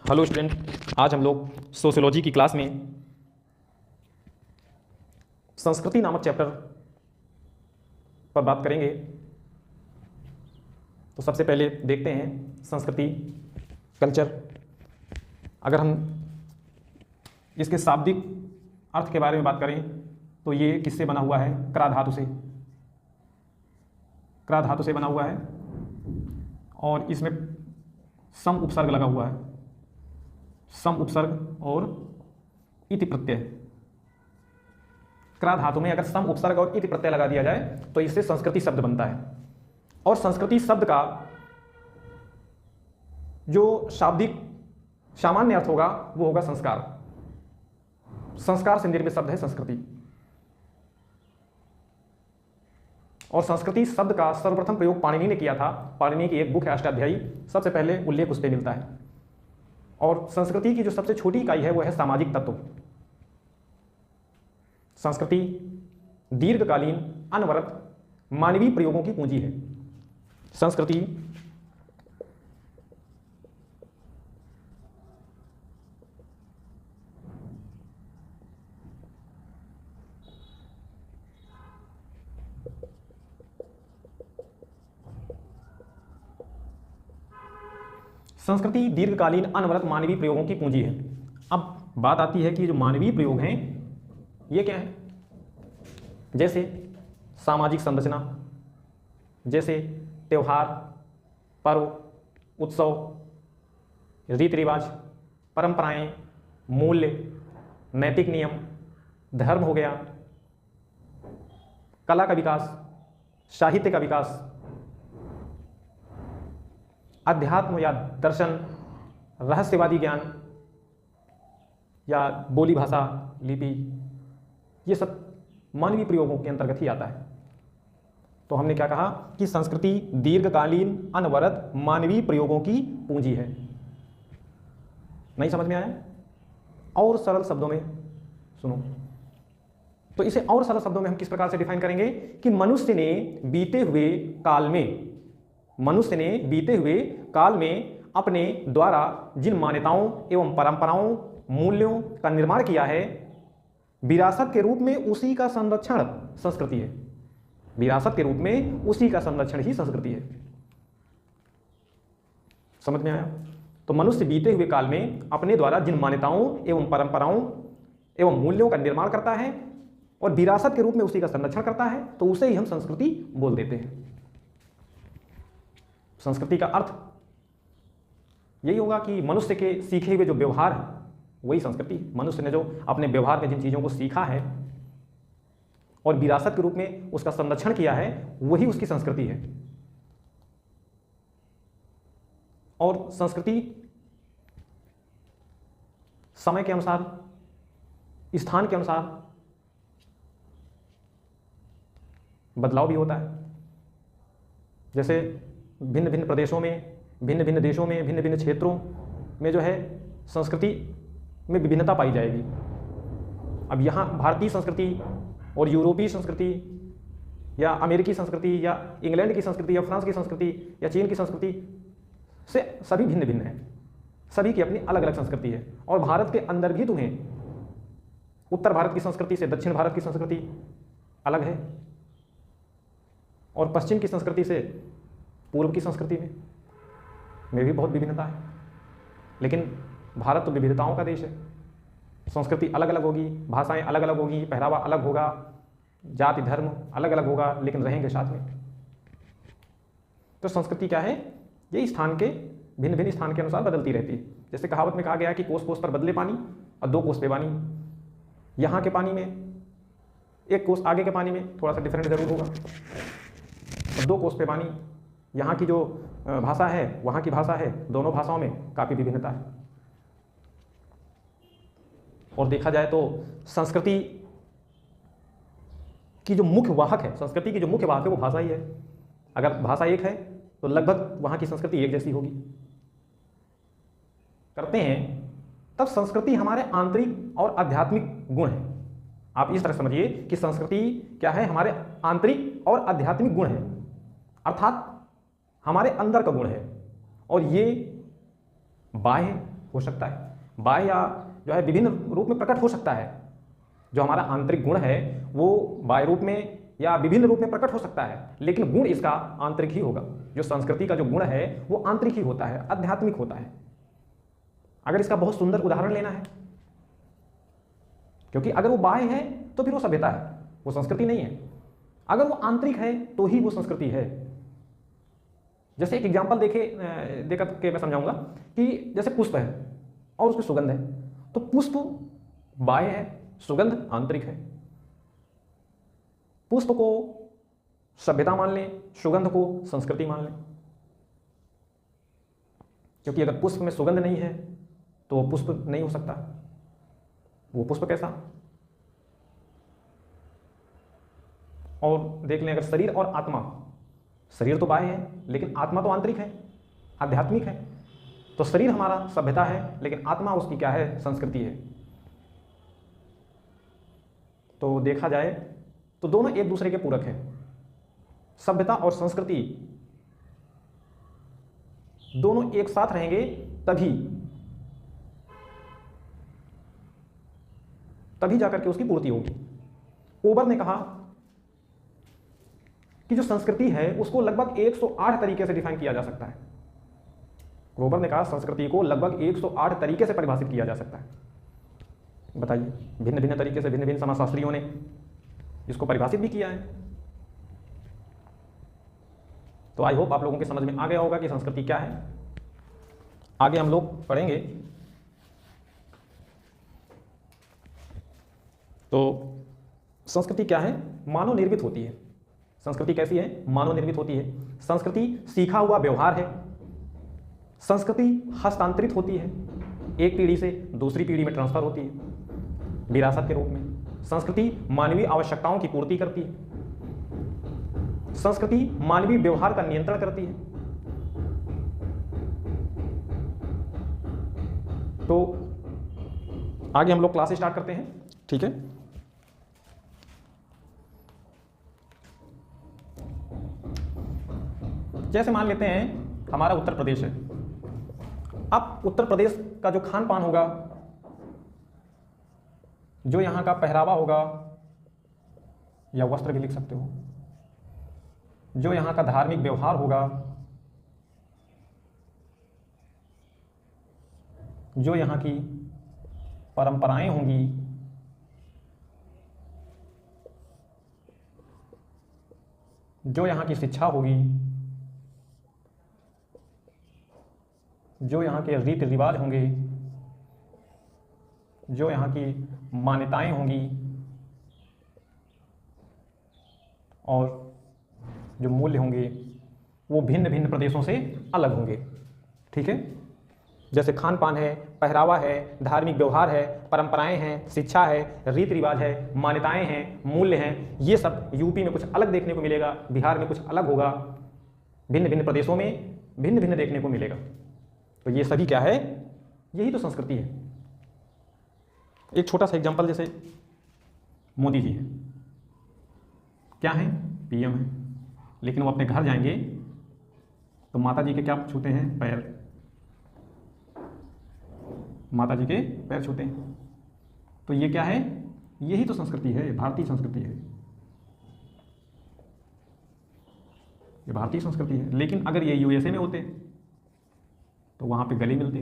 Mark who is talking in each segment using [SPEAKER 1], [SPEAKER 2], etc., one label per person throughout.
[SPEAKER 1] Hello student, आज हम लोग सोशियोलॉजी की क्लास में संस्कृति नामक चैप्टर पर बात करेंगे। तो सबसे पहले देखते हैं संस्कृति, कल्चर। अगर हम इसके शाब्दिक अर्थ के बारे में बात करें तो ये किससे बना हुआ है? क्रा धातु से। क्रा धातु से बना हुआ है और इसमें सम उपसर्ग लगा हुआ है। सम उपसर्ग और इति प्रत्यय। क्रा धातु में अगर सम उपसर्ग और इति प्रत्यय लगा दिया जाए तो इससे संस्कृति शब्द बनता है। और संस्कृति शब्द का जो शाब्दिक सामान्य अर्थ होगा वो होगा संस्कार। संस्कार से निर्मित शब्द है संस्कृति। और संस्कृति शब्द का सर्वप्रथम प्रयोग पाणिनि ने किया था। पाणिनि की एक बुक है अष्टाध्यायी, सबसे पहले उल्लेख उस पर मिलता है। और संस्कृति की जो सबसे छोटी इकाई है वो है सामाजिक तत्व। संस्कृति दीर्घकालीन अनवरत मानवीय प्रयोगों की पूंजी है। संस्कृति संस्कृति दीर्घकालीन अनवरत मानवीय प्रयोगों की पूंजी है। अब बात आती है कि जो मानवीय प्रयोग हैं ये क्या है? जैसे सामाजिक संरचना, जैसे त्यौहार, पर्व, उत्सव, रीति रिवाज, परंपराएं, मूल्य, नैतिक नियम, धर्म हो गया, कला का विकास, साहित्य का विकास, अध्यात्म या दर्शन, रहस्यवादी ज्ञान या बोली भाषा, लिपि, ये सब मानवीय प्रयोगों के अंतर्गत ही आता है। तो हमने क्या कहा कि संस्कृति दीर्घकालीन अनवरत मानवीय प्रयोगों की पूंजी है। नहीं समझ में आया? और सरल शब्दों में सुनो। तो इसे और सरल शब्दों में हम किस प्रकार से डिफाइन करेंगे कि मनुष्य ने बीते हुए काल में अपने द्वारा जिन मान्यताओं एवं परंपराओं, मूल्यों का निर्माण किया है, विरासत के रूप में उसी का संरक्षण संस्कृति है। विरासत के रूप में उसी का संरक्षण ही संस्कृति है। समझ में आया? तो मनुष्य बीते हुए काल में अपने द्वारा जिन मान्यताओं एवं परंपराओं एवं मूल्यों का निर्माण करता है और विरासत के रूप में उसी का संरक्षण करता है, तो उसे ही हम संस्कृति बोल देते हैं। संस्कृति का अर्थ यही होगा कि मनुष्य के सीखे हुए जो व्यवहार है वही संस्कृति। मनुष्य ने जो अपने व्यवहार में जिन चीजों को सीखा है और विरासत के रूप में उसका संरक्षण किया है वही उसकी संस्कृति है। और संस्कृति समय के अनुसार, स्थान के अनुसार बदलाव भी होता है। जैसे भिन्न भिन्न प्रदेशों में, भिन्न भिन्न देशों में, भिन्न भिन्न क्षेत्रों में जो है संस्कृति में विभिन्नता पाई जाएगी। अब यहाँ भारतीय संस्कृति और यूरोपीय संस्कृति या अमेरिकी संस्कृति या इंग्लैंड की संस्कृति या फ्रांस की संस्कृति या चीन की संस्कृति से सभी भिन्न भिन्न हैं। सभी की अपनी अलग अलग संस्कृति है। और भारत के अंदर भी तुम्हें उत्तर भारत की संस्कृति से दक्षिण भारत की संस्कृति अलग है और पश्चिम की संस्कृति से पूर्व की संस्कृति में भी बहुत विभिन्नता है। लेकिन भारत तो विविधताओं का देश है। संस्कृति अलग अलग होगी, भाषाएं अलग अलग होगी, पहरावा अलग होगा, जाति धर्म अलग अलग होगा, लेकिन रहेंगे साथ में। तो संस्कृति क्या है? ये स्थान के भिन्न भिन्न स्थान के अनुसार बदलती रहती है। जैसे कहावत में कहा गया है कि कोस कोस पर बदले पानी और दो कोस पे पानी। यहाँ के पानी में एक कोस आगे के पानी में थोड़ा सा डिफरेंट जरूर होगा और दो कोस पे पानी। यहाँ की जो भाषा है वहाँ की भाषा है, दोनों भाषाओं में काफ़ी विभिन्नता है। और देखा जाए तो संस्कृति की जो मुख्य वाहक है, संस्कृति की जो मुख्य वाहक है वो भाषा ही है। अगर भाषा एक है तो लगभग वहाँ की संस्कृति एक जैसी होगी। करते हैं तब संस्कृति हमारे आंतरिक और आध्यात्मिक गुण है। आप इस तरह समझिए कि संस्कृति क्या है? हमारे आंतरिक और आध्यात्मिक गुण है, अर्थात हमारे अंदर का गुण है। और ये बाह्य हो सकता है, बाह्य या जो है विभिन्न रूप में प्रकट हो सकता है। जो हमारा आंतरिक गुण है वो बाह्य रूप में या विभिन्न रूप में प्रकट हो सकता है, लेकिन गुण इसका आंतरिक ही होगा। जो संस्कृति का जो गुण है वो आंतरिक ही होता है, आध्यात्मिक होता है। अगर इसका बहुत सुंदर उदाहरण लेना है, क्योंकि अगर वो बाह्य है तो फिर वो सभ्यता है, वो संस्कृति नहीं है। अगर वो आंतरिक है तो ही वो संस्कृति है। जैसे एक एग्जांपल देकर के मैं समझाऊंगा कि जैसे पुष्प है और उसकी सुगंध है, तो पुष्प बाह्य है, सुगंध आंतरिक है। पुष्प को सभ्यता मान लें, सुगंध को संस्कृति मान लें, क्योंकि अगर पुष्प में सुगंध नहीं है तो वो पुष्प नहीं हो सकता। वो पुष्प कैसा? और देख लें, अगर शरीर और आत्मा, शरीर तो बाह्य है लेकिन आत्मा तो आंतरिक है, आध्यात्मिक है। तो शरीर हमारा सभ्यता है लेकिन आत्मा उसकी क्या है? संस्कृति है। तो देखा जाए तो दोनों एक दूसरे के पूरक हैं। सभ्यता और संस्कृति दोनों एक साथ रहेंगे तभी जाकर के उसकी पूर्ति होगी। ओबर ने कहा कि जो संस्कृति है उसको लगभग 108 तरीके से डिफाइन किया जा सकता है। ओबर ने कहा संस्कृति को लगभग 108 तरीके से परिभाषित किया जा सकता है। बताइए, भिन्न भिन्न तरीके से भिन्न भिन्न समाजशास्त्रियों ने इसको परिभाषित भी किया है। तो आई होप आप लोगों के समझ में आ गया होगा कि संस्कृति क्या है। आगे हम लोग पढ़ेंगे। तो संस्कृति क्या है? मानव निर्मित होती है। संस्कृति कैसी है? मानव निर्मित होती है। संस्कृति सीखा हुआ व्यवहार है। संस्कृति हस्तांतरित होती है, एक पीढ़ी से दूसरी पीढ़ी में ट्रांसफर होती है विरासत के रूप में। संस्कृति मानवीय आवश्यकताओं की पूर्ति करती है। संस्कृति मानवीय व्यवहार का नियंत्रण करती है। तो आगे हम लोग क्लास स्टार्ट करते हैं, ठीक है। जैसे मान लेते हैं हमारा उत्तर प्रदेश है। अब उत्तर प्रदेश का जो खान पान होगा, जो यहाँ का पहरावा होगा, या वस्त्र भी लिख सकते हो, जो यहाँ का धार्मिक व्यवहार होगा, जो यहाँ की परंपराएं होंगी, जो यहाँ की शिक्षा होगी, जो यहाँ के रीति रिवाज होंगे, जो यहाँ की मान्यताएं होंगी, और जो मूल्य होंगे वो भिन्न भिन्न प्रदेशों से अलग होंगे, ठीक है। जैसे खान पान है, पहरावा है, धार्मिक व्यवहार है, परंपराएं हैं, शिक्षा है, रीति रिवाज है, मान्यताएं हैं, मूल्य हैं, ये सब यूपी में कुछ अलग देखने को मिलेगा, बिहार में कुछ अलग होगा, भिन्न भिन्न प्रदेशों में भिन्न भिन्न देखने को मिलेगा। तो ये सभी क्या है? यही तो संस्कृति है। एक छोटा सा एग्जांपल, जैसे मोदी जी हैं, क्या हैं? पीएम हैं, लेकिन वो अपने घर जाएंगे तो माता जी के क्या छूते हैं? पैर। माता जी के पैर छूते हैं। तो ये क्या है? यही तो संस्कृति है, भारतीय संस्कृति है, ये भारतीय संस्कृति है। लेकिन अगर ये यूएसए में होते तो वहां पे गले मिलते।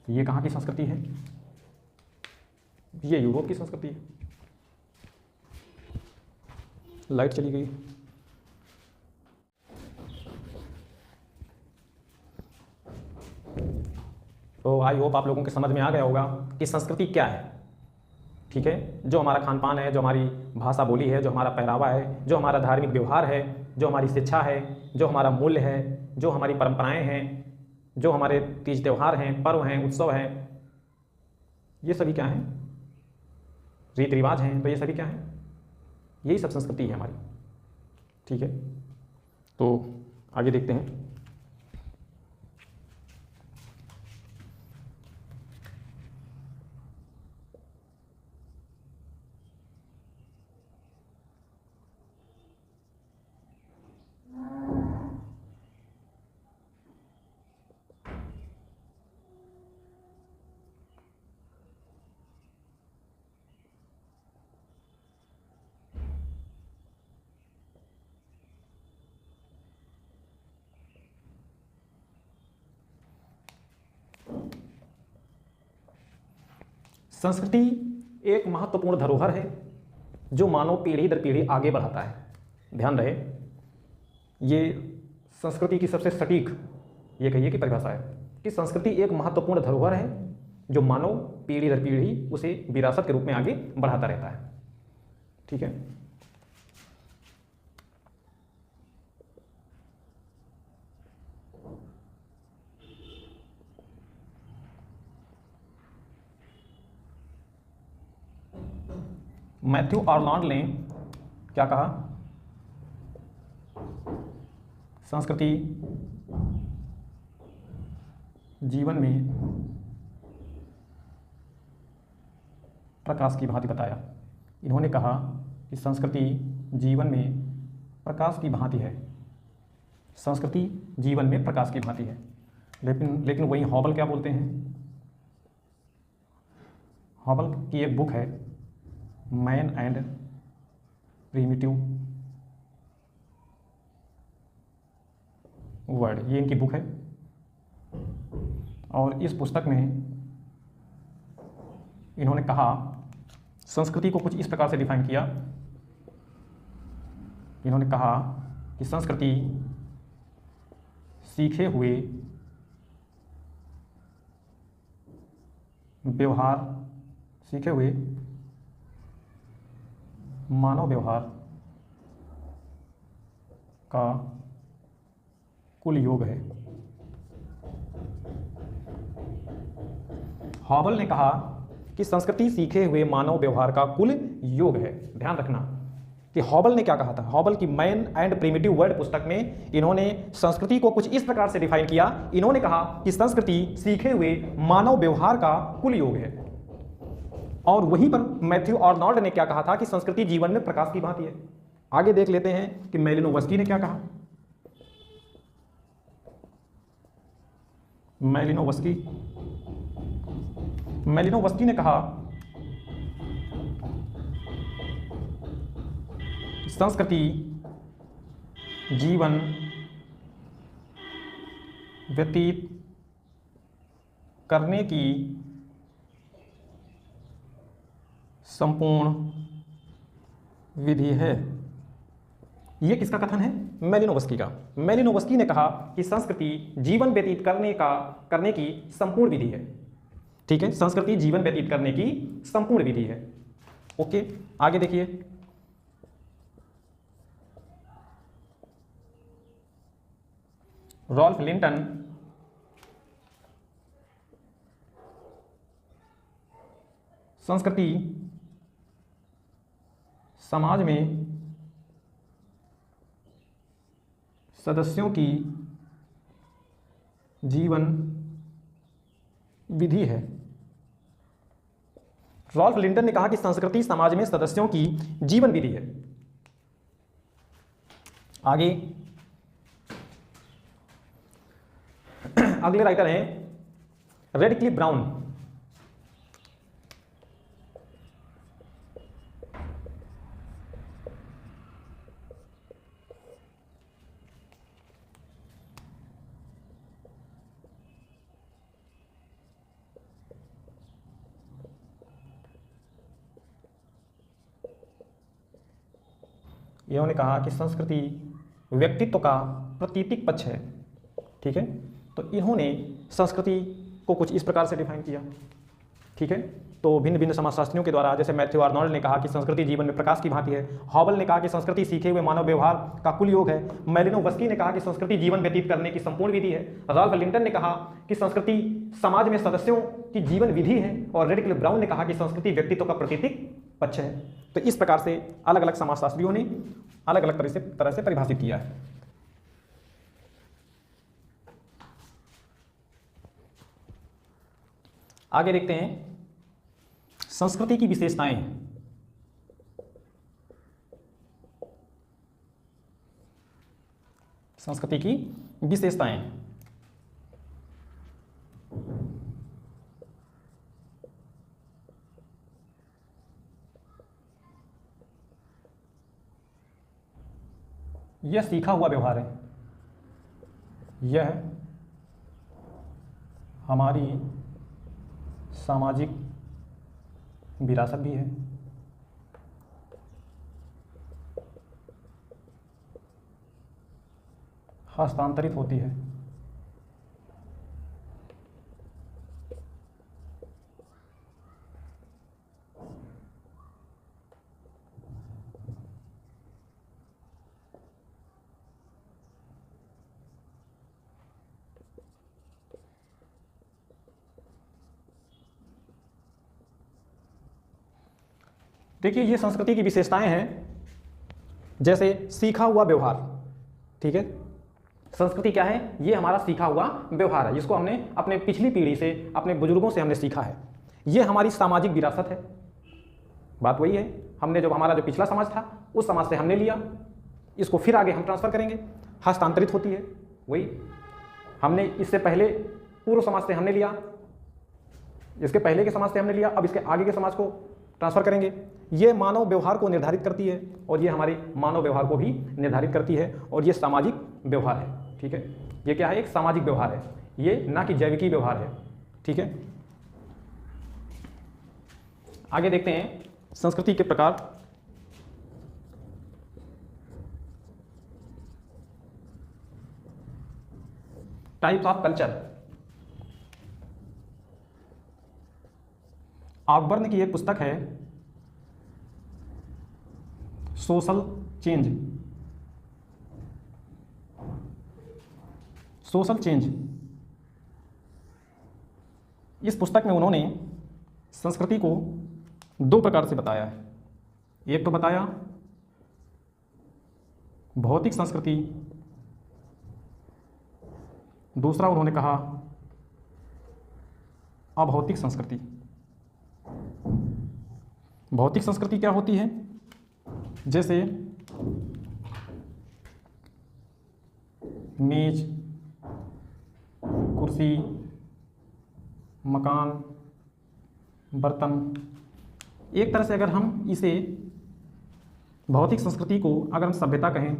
[SPEAKER 1] ये कहाँ की संस्कृति है? ये यूरोप की संस्कृति है। लाइट चली गई। तो आई होप आप लोगों के समझ में आ गया होगा कि संस्कृति क्या है, ठीक है। जो हमारा खान पान है, जो हमारी भाषा बोली है, जो हमारा पहरावा है, जो हमारा धार्मिक व्यवहार है, जो हमारी शिक्षा है, जो हमारा मूल्य है, जो हमारी परंपराएं हैं, जो हमारे तीज त्यौहार हैं, पर्व हैं, उत्सव हैं, ये सभी क्या हैं? रीति रिवाज हैं। तो ये सभी क्या हैं? यही सब संस्कृति है हमारी, ठीक है। तो आगे देखते हैं। संस्कृति एक महत्वपूर्ण धरोहर है जो मानव पीढ़ी दर पीढ़ी आगे बढ़ाता है। ध्यान रहे, ये संस्कृति की सबसे सटीक ये कहिए कि परिभाषा है कि संस्कृति एक महत्वपूर्ण धरोहर है जो मानव पीढ़ी दर पीढ़ी उसे विरासत के रूप में आगे बढ़ाता रहता है। ठीक है, मैथ्यू आर्नोल्ड ने क्या कहा? संस्कृति जीवन में प्रकाश की भांति बताया। इन्होंने कहा कि संस्कृति जीवन में प्रकाश की भांति है। संस्कृति जीवन में प्रकाश की भांति है। लेकिन वही हॉबल क्या बोलते हैं? हॉबल की एक बुक है मैन एंड प्रिमिटिव वर्ड, ये इनकी बुक है। और इस पुस्तक में इन्होंने कहा, संस्कृति को कुछ इस प्रकार से डिफाइन किया। इन्होंने कहा कि संस्कृति सीखे हुए व्यवहार, सीखे हुए मानव व्यवहार का कुल योग है। हॉबल ने कहा कि संस्कृति सीखे हुए मानव व्यवहार का कुल योग है। ध्यान रखना कि हॉबल ने क्या कहा था। हॉबल की मैन एंड प्रिमिटिव वर्ड पुस्तक में इन्होंने संस्कृति को कुछ इस प्रकार से डिफाइन किया। इन्होंने कहा कि संस्कृति सीखे हुए मानव व्यवहार का कुल योग है। और वहीं पर मैथ्यू आर्नोल्ड ने क्या कहा था कि संस्कृति जीवन में प्रकाश की भांति है। आगे देख लेते हैं कि मैलिनोवस्की ने क्या कहा। मैलिनोवस्की ने कहा संस्कृति जीवन व्यतीत करने की संपूर्ण विधि है। यह किसका कथन है? मैलिनोवस्की का। मैलिनोवस्की ने कहा कि संस्कृति जीवन व्यतीत करने की संपूर्ण विधि है। ठीक है, संस्कृति जीवन व्यतीत करने की संपूर्ण विधि है। ओके, आगे देखिए। रॉल्फ लिंटन संस्कृति समाज में सदस्यों की जीवन विधि है। रॉल्फ लिंटन ने कहा कि संस्कृति समाज में सदस्यों की जीवन विधि है। आगे अगले राइटर हैं रेडक्लिफ ब्राउन। इन्होंने कहा कि संस्कृति व्यक्तित्व का प्रतीतिक पक्ष है। ठीक है, तो इन्होंने संस्कृति को कुछ इस प्रकार से डिफाइन किया। ठीक है, तो भिन्न भिन्न समाजशास्त्रियों के द्वारा, जैसे मैथ्यू आर्नोल्ड ने कहा कि संस्कृति जीवन में प्रकाश की भांति है। हॉबल ने कहा कि संस्कृति सीखे हुए मानव व्यवहार का कुल योग है। मैलिनोवस्की ने कहा कि संस्कृति जीवन व्यतीत करने की संपूर्ण विधि है। रॉल्फ लिंटन ने कहा कि संस्कृति समाज में सदस्यों की जीवन विधि है। और रेडक्लिफ ब्राउन ने कहा कि संस्कृति व्यक्तित्व का प्रतीतिक पक्ष है। तो इस प्रकार से अलग अलग समाजशास्त्रियों ने अलग अलग तरह से परिभाषित किया है। आगे देखते हैं संस्कृति की विशेषताएं। संस्कृति की विशेषताएं। यह सीखा हुआ व्यवहार है। यह हमारी सामाजिक विरासत भी है। हस्तांतरित होती है। देखिए ये संस्कृति की विशेषताएं हैं, जैसे सीखा हुआ व्यवहार। ठीक है, संस्कृति क्या है? ये हमारा सीखा हुआ व्यवहार है, जिसको हमने अपने पिछली पीढ़ी से, अपने बुजुर्गों से हमने सीखा है। ये हमारी सामाजिक विरासत है। बात वही है, हमने जो हमारा जो पिछला समाज था उस समाज से हमने लिया, इसको फिर आगे हम ट्रांसफर करेंगे। हस्तांतरित होती है, वही हमने इससे पहले पूर्व समाज से हमने लिया, इसके पहले के समाज से हमने लिया, अब इसके आगे के समाज को ट्रांसफर करेंगे। ये मानव व्यवहार को निर्धारित करती है और ये हमारे मानव व्यवहार को भी निर्धारित करती है, और ये सामाजिक व्यवहार है। ठीक है, ये क्या है? एक सामाजिक व्यवहार है, ये ना कि जैविकी व्यवहार है। ठीक है, आगे देखते हैं संस्कृति के प्रकार। Types of culture. ऑकबर्न की एक पुस्तक है सोशल चेंज। सोशल चेंज, इस पुस्तक में उन्होंने संस्कृति को दो प्रकार से बताया है। एक तो बताया भौतिक संस्कृति, दूसरा उन्होंने कहा अभौतिक संस्कृति। भौतिक संस्कृति क्या होती है? जैसे मेज, कुर्सी, मकान, बर्तन। एक तरह से अगर हम इसे भौतिक संस्कृति को अगर हम सभ्यता कहें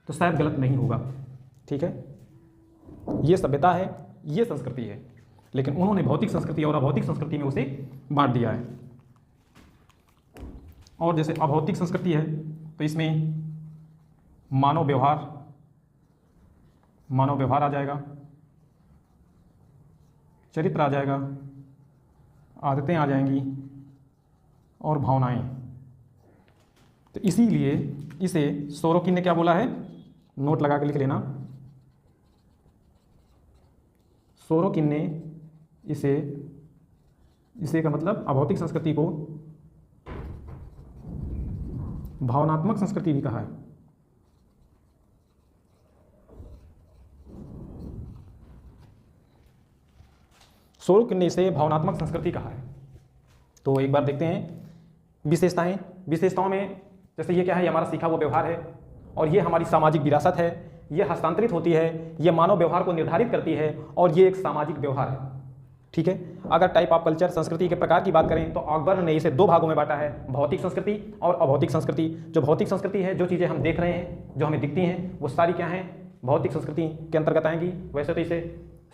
[SPEAKER 1] तो शायद गलत नहीं होगा। ठीक है, ये सभ्यता है, ये संस्कृति है, लेकिन उन्होंने भौतिक संस्कृति और अभौतिक संस्कृति में उसे बांट दिया है। और जैसे अभौतिक संस्कृति है तो इसमें मानव व्यवहार आ जाएगा, चरित्र आ जाएगा, आदतें आ जाएंगी और भावनाएं। तो इसीलिए इसे सोरोकिन ने क्या बोला है? नोट लगा के लिख लेना। सोरोकिन ने इसे का मतलब अभौतिक संस्कृति को भावनात्मक संस्कृति भी कहा है। सोरोकिन ने इसे भावनात्मक संस्कृति कहा है। तो एक बार देखते हैं विशेषताओं में। जैसे ये क्या है? ये हमारा सीखा हुआ व्यवहार है और ये हमारी सामाजिक विरासत है, ये हस्तांतरित होती है, ये मानव व्यवहार को निर्धारित करती है और ये एक सामाजिक व्यवहार है। ठीक है, अगर टाइप ऑफ कल्चर, संस्कृति के प्रकार की बात करें तो ऑकबर्न ने इसे दो भागों में बांटा है, भौतिक संस्कृति और अभौतिक संस्कृति। जो भौतिक संस्कृति है, जो चीज़ें हम देख रहे हैं, जो हमें दिखती हैं, वो सारी क्या हैं? भौतिक संस्कृति के अंतर्गत आएंगी। वैसे तो इसे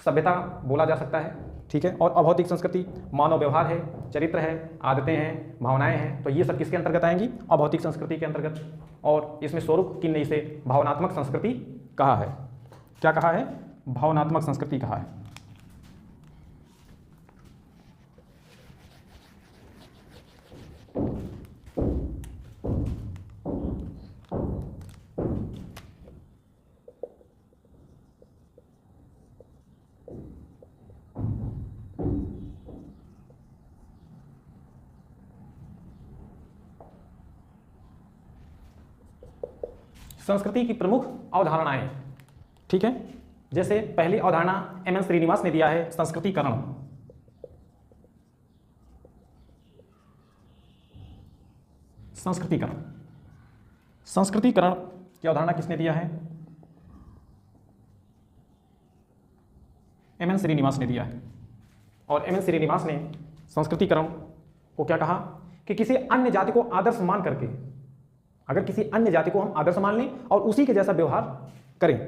[SPEAKER 1] सभ्यता बोला जा सकता है। ठीक है, और अभौतिक संस्कृति मानव व्यवहार है, चरित्र है, आदतें हैं, भावनाएं हैं। तो ये सब किसके अंतर्गत आएंगी? अभौतिक संस्कृति के अंतर्गत। और इसमें सोरोकिन ने इसे भावनात्मक संस्कृति कहा है। क्या कहा है? भावनात्मक संस्कृति कहा है। संस्कृति की प्रमुख अवधारणाएं। ठीक है, जैसे पहली अवधारणा एम.एन. श्रीनिवास ने दिया है, संस्कृतिकरण। संस्कृतिकरण की अवधारणा किसने दिया है? एम.एन. श्रीनिवास ने दिया है। और एम.एन. श्रीनिवास ने संस्कृतिकरण को क्या कहा कि किसी अन्य जाति को आदर्श मान करके, अगर किसी अन्य जाति को हम आदर्श मान लें और उसी के जैसा व्यवहार करें,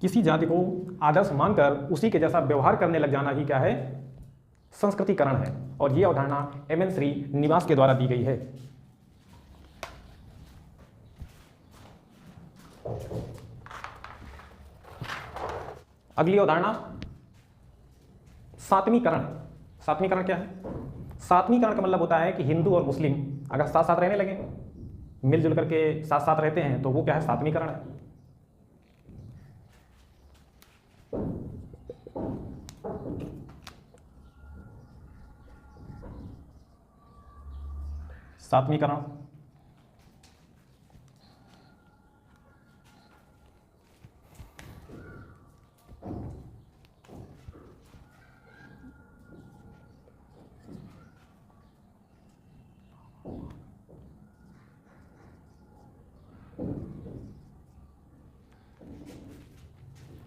[SPEAKER 1] किसी जाति को आदर्श मानकर उसी के जैसा व्यवहार करने लग जाना ही क्या है? संस्कृतिकरण है। और ये अवधारणा एम एन श्रीनिवास के द्वारा दी गई है। अगली अवधारणा सातवीकरण। सातवीकरण क्या है? सातवीकरण का मतलब होता है कि हिंदू और मुस्लिम अगर साथ साथ रहने लगे, मिलजुल करके साथ साथ रहते हैं, तो वो क्या है? सातवीकरण है। सातवीकरण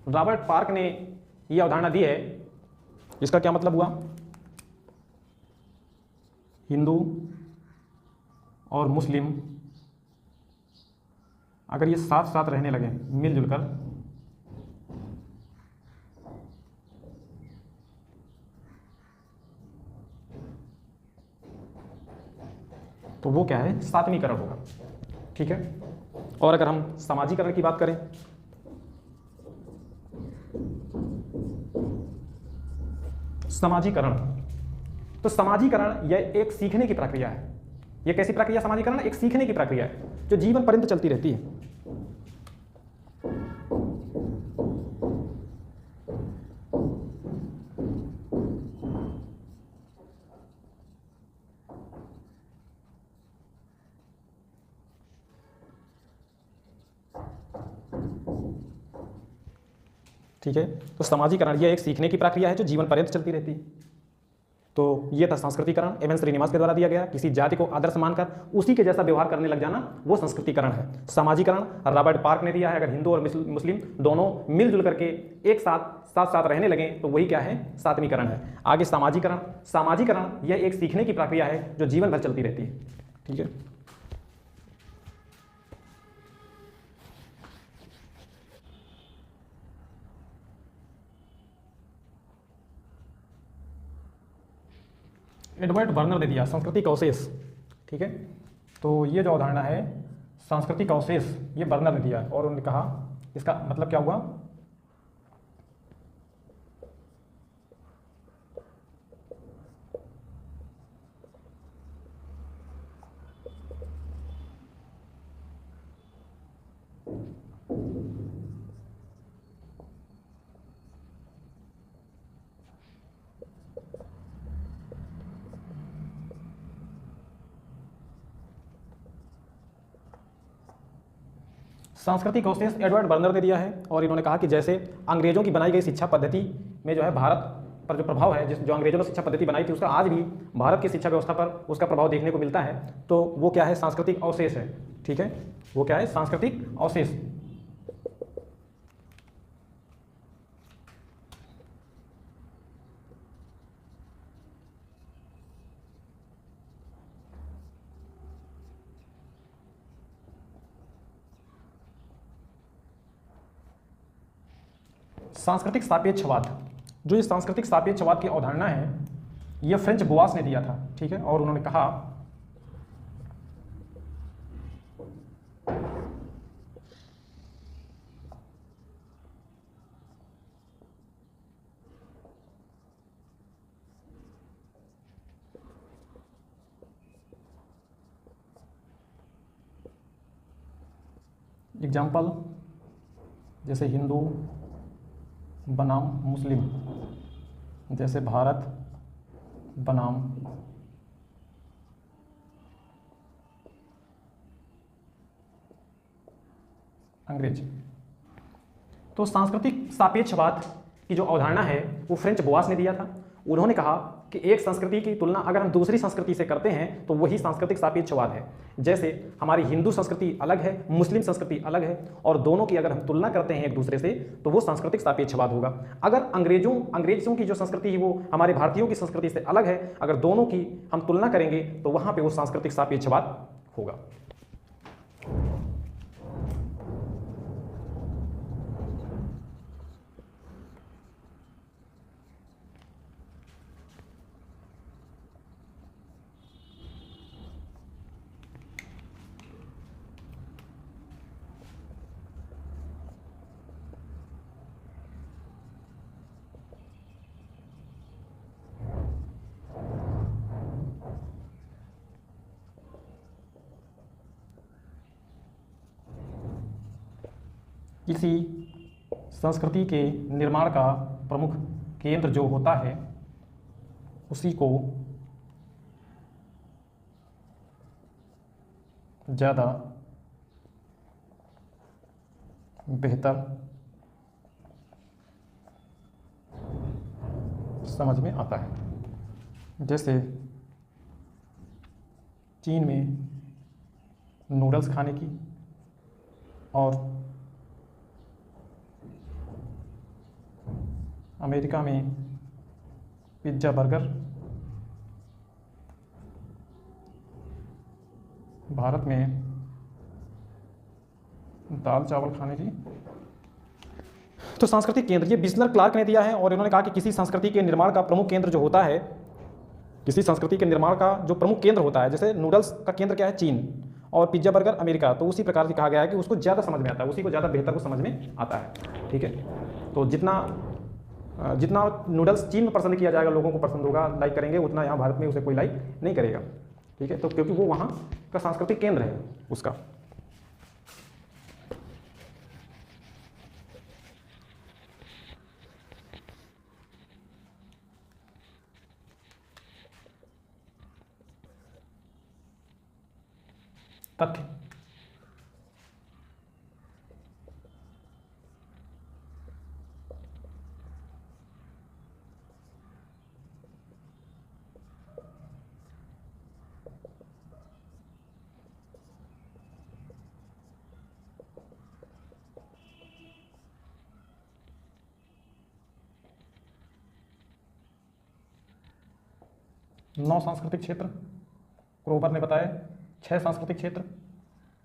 [SPEAKER 1] रॉबर्ट पार्क ने यह अवधारणा दी है, इसका क्या मतलब हुआ? हिंदू और मुस्लिम अगर ये साथ साथ रहने लगे मिलजुल कर, तो वो क्या है? सातवीकरण होगा। ठीक है। और अगर हम सामाजिकरण की बात करें, समाजीकरण, तो समाजीकरण यह एक सीखने की प्रक्रिया है। यह कैसी प्रक्रिया? समाजीकरण एक सीखने की प्रक्रिया है जो जीवन पर्यंत चलती रहती है। ठीक है। तो समाजीकरण यह एक सीखने की प्रक्रिया है जो जीवन पर्यंत चलती रहती है। तो ये था संस्कृतिकरण, एम एन श्रीनिवास के द्वारा दिया गया। किसी जाति को आदर्श मानकर उसी के जैसा व्यवहार करने लग जाना, वो संस्कृतिकरण है। समाजीकरण रॉबर्ट पार्क ने दिया है, अगर हिंदू और मुस्लिम दोनों मिलजुल करके एक साथ साथ रहने लगे तो वही क्या है? सातवीकरण है। आगे सामाजीकरण। सामाजीकरण यह एक सीखने की प्रक्रिया है जो जीवन भर चलती रहती है। ठीक है। एडवर्ड बर्नर ने दिया सांस्कृतिक अवशेष। ठीक है। तो ये जो अवधारणा है सांस्कृतिक अवशेष, ये बर्नर ने दिया और उन्होंने कहा इसका मतलब क्या हुआ? सांस्कृतिक अवशेष एडवर्ड बर्नर ने दिया है और इन्होंने कहा कि जैसे अंग्रेजों की बनाई गई शिक्षा पद्धति में जो है भारत पर जो प्रभाव है, जो अंग्रेजों ने शिक्षा पद्धति बनाई थी, उसका आज भी भारत की शिक्षा व्यवस्था पर उसका प्रभाव देखने को मिलता है। तो वो क्या है? सांस्कृतिक अवशेष है। ठीक है। वो क्या है? सांस्कृतिक अवशेष। सांस्कृतिक सापेक्षवाद, जो ये सांस्कृतिक सापेक्षवाद की अवधारणा है, यह फ्रेंच बोआस ने दिया था। ठीक है। और उन्होंने कहा एग्जाम्पल जैसे हिंदू बनाम मुस्लिम, जैसे भारत बनाम अंग्रेज। तो सांस्कृतिक सापेक्षवाद की जो अवधारणा है वो फ्रेंच बोआस ने दिया था। उन्होंने कहा कि एक संस्कृति की तुलना अगर हम दूसरी संस्कृति से करते हैं तो वही सांस्कृतिक सापेक्षवाद है। जैसे हमारी हिंदू संस्कृति अलग है, मुस्लिम संस्कृति अलग है, और दोनों की अगर हम तुलना करते हैं एक दूसरे से तो वो सांस्कृतिक सापेक्षवाद होगा। अगर अंग्रेजों की जो संस्कृति है वो हमारे भारतीयों की संस्कृति से अलग है, अगर दोनों की हम तुलना करेंगे तो वहां पर वो सांस्कृतिक सापेक्षवाद होगा। किसी संस्कृति के निर्माण का प्रमुख केंद्र जो होता है उसी को ज़्यादा बेहतर समझ में आता है। जैसे चीन में नूडल्स खाने की और अमेरिका में पिज्ज़ा बर्गर, भारत में दाल चावल खाने की। तो सांस्कृतिक केंद्र ये बिस्नर क्लार्क ने दिया है और इन्होंने कहा कि किसी संस्कृति के निर्माण का प्रमुख केंद्र जो होता है, किसी संस्कृति के निर्माण का जो प्रमुख केंद्र होता है, जैसे नूडल्स का केंद्र क्या है, चीन, और पिज्ज़ा बर्गर अमेरिका, तो उसी प्रकार से कहा गया है कि उसको ज़्यादा समझ में आता है, उसी को ज़्यादा बेहतर को समझ में आता है। ठीक है, तो जितना नूडल्स चीन में पसंद किया जाएगा, लोगों को पसंद होगा, लाइक करेंगे, उतना यहाँ भारत में उसे कोई लाइक नहीं करेगा। ठीक है, तो क्योंकि वो वहाँ का सांस्कृतिक केंद्र है उसका। तथ्य नौ सांस्कृतिक क्षेत्र, क्रोबर ने बताया 6 सांस्कृतिक क्षेत्र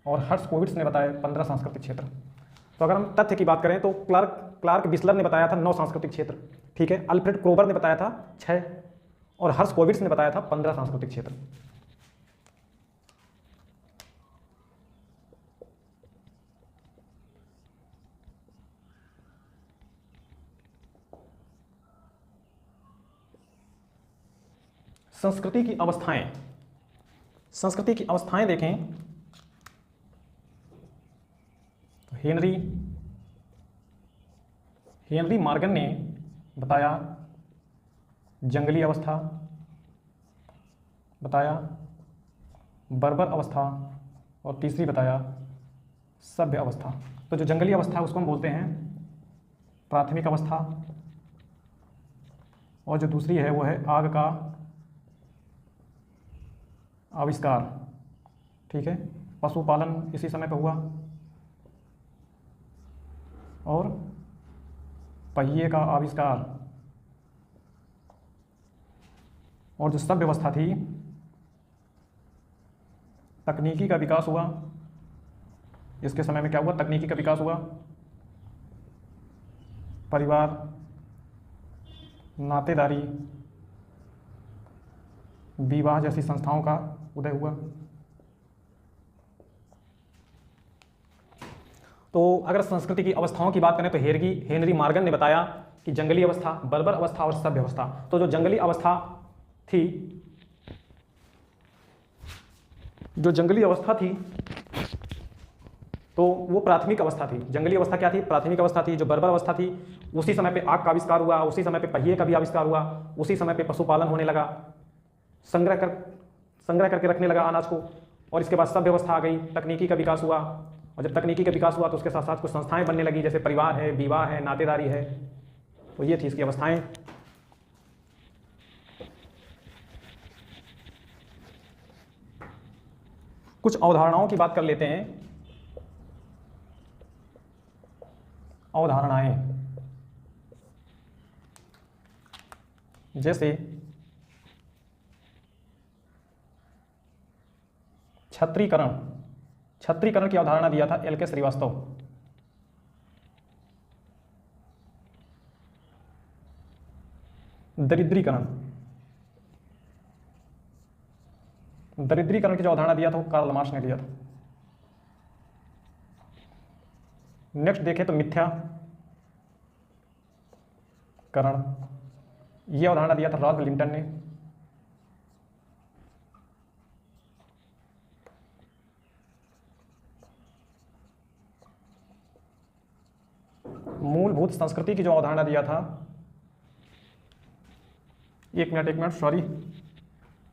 [SPEAKER 1] और हर्ट्ज़कोविट्ज़ ने बताया 15 सांस्कृतिक क्षेत्र। तो अगर हम तथ्य की बात करें तो क्लार्क बिस्लर ने बताया था 9 सांस्कृतिक क्षेत्र। ठीक है, अल्फ्रेड क्रोबर ने बताया था 6 और हर्ट्ज़कोविट्ज़ ने बताया था 15 सांस्कृतिक क्षेत्र। संस्कृति की अवस्थाएं देखें तो हेनरी मॉर्गन ने बताया जंगली अवस्था, बताया बर्बर अवस्था और तीसरी बताया सभ्य अवस्था। तो जो जंगली अवस्था है उसको हम बोलते हैं प्राथमिक अवस्था, और जो दूसरी है वो है आग का आविष्कार। ठीक है, पशुपालन इसी समय पर हुआ और पहिए का आविष्कार, और जो सभ्य अवस्था थी तकनीकी का विकास हुआ। इसके समय में क्या हुआ, तकनीकी का विकास हुआ, परिवार, नातेदारी, विवाह जैसी संस्थाओं का उदय हुआ। तो अगर संस्कृति की अवस्थाओं की बात करें तो हेनरी मॉर्गन ने बताया कि जंगली अवस्था, बर्बर अवस्था और सभ्य अवस्था। तो जो जंगली अवस्था थी, तो वो प्राथमिक अवस्था थी। जंगली अवस्था क्या थी, प्राथमिक अवस्था थी। जो बर्बर अवस्था थी उसी समय पे आग का आविष्कार हुआ, उसी समय पे पहिए का भी आविष्कार हुआ, उसी समय पे पशुपालन होने लगा, संग्रह करके रखने लगा अनाज को। और इसके बाद सभ्य अवस्था आ गई, तकनीकी का विकास हुआ, और जब तकनीकी का विकास हुआ तो उसके साथ साथ कुछ संस्थाएं बनने लगी, जैसे परिवार है, विवाह है, नातेदारी है। तो ये थी इसकी अवस्थाएं। कुछ अवधारणाओं की बात कर लेते हैं। अवधारणाएं जैसे छत्रीकरण की अवधारणा दिया था एल के श्रीवास्तव। दरिद्रीकरण की जो अवधारणा दिया था वो कार्ल मार्क्स ने दिया था। नेक्स्ट देखें तो मिथ्याकरण, यह अवधारणा दिया था रॉल्फ लिंटन ने। मूलभूत संस्कृति की जो अवधारणा दिया था, एक मिनट सॉरी,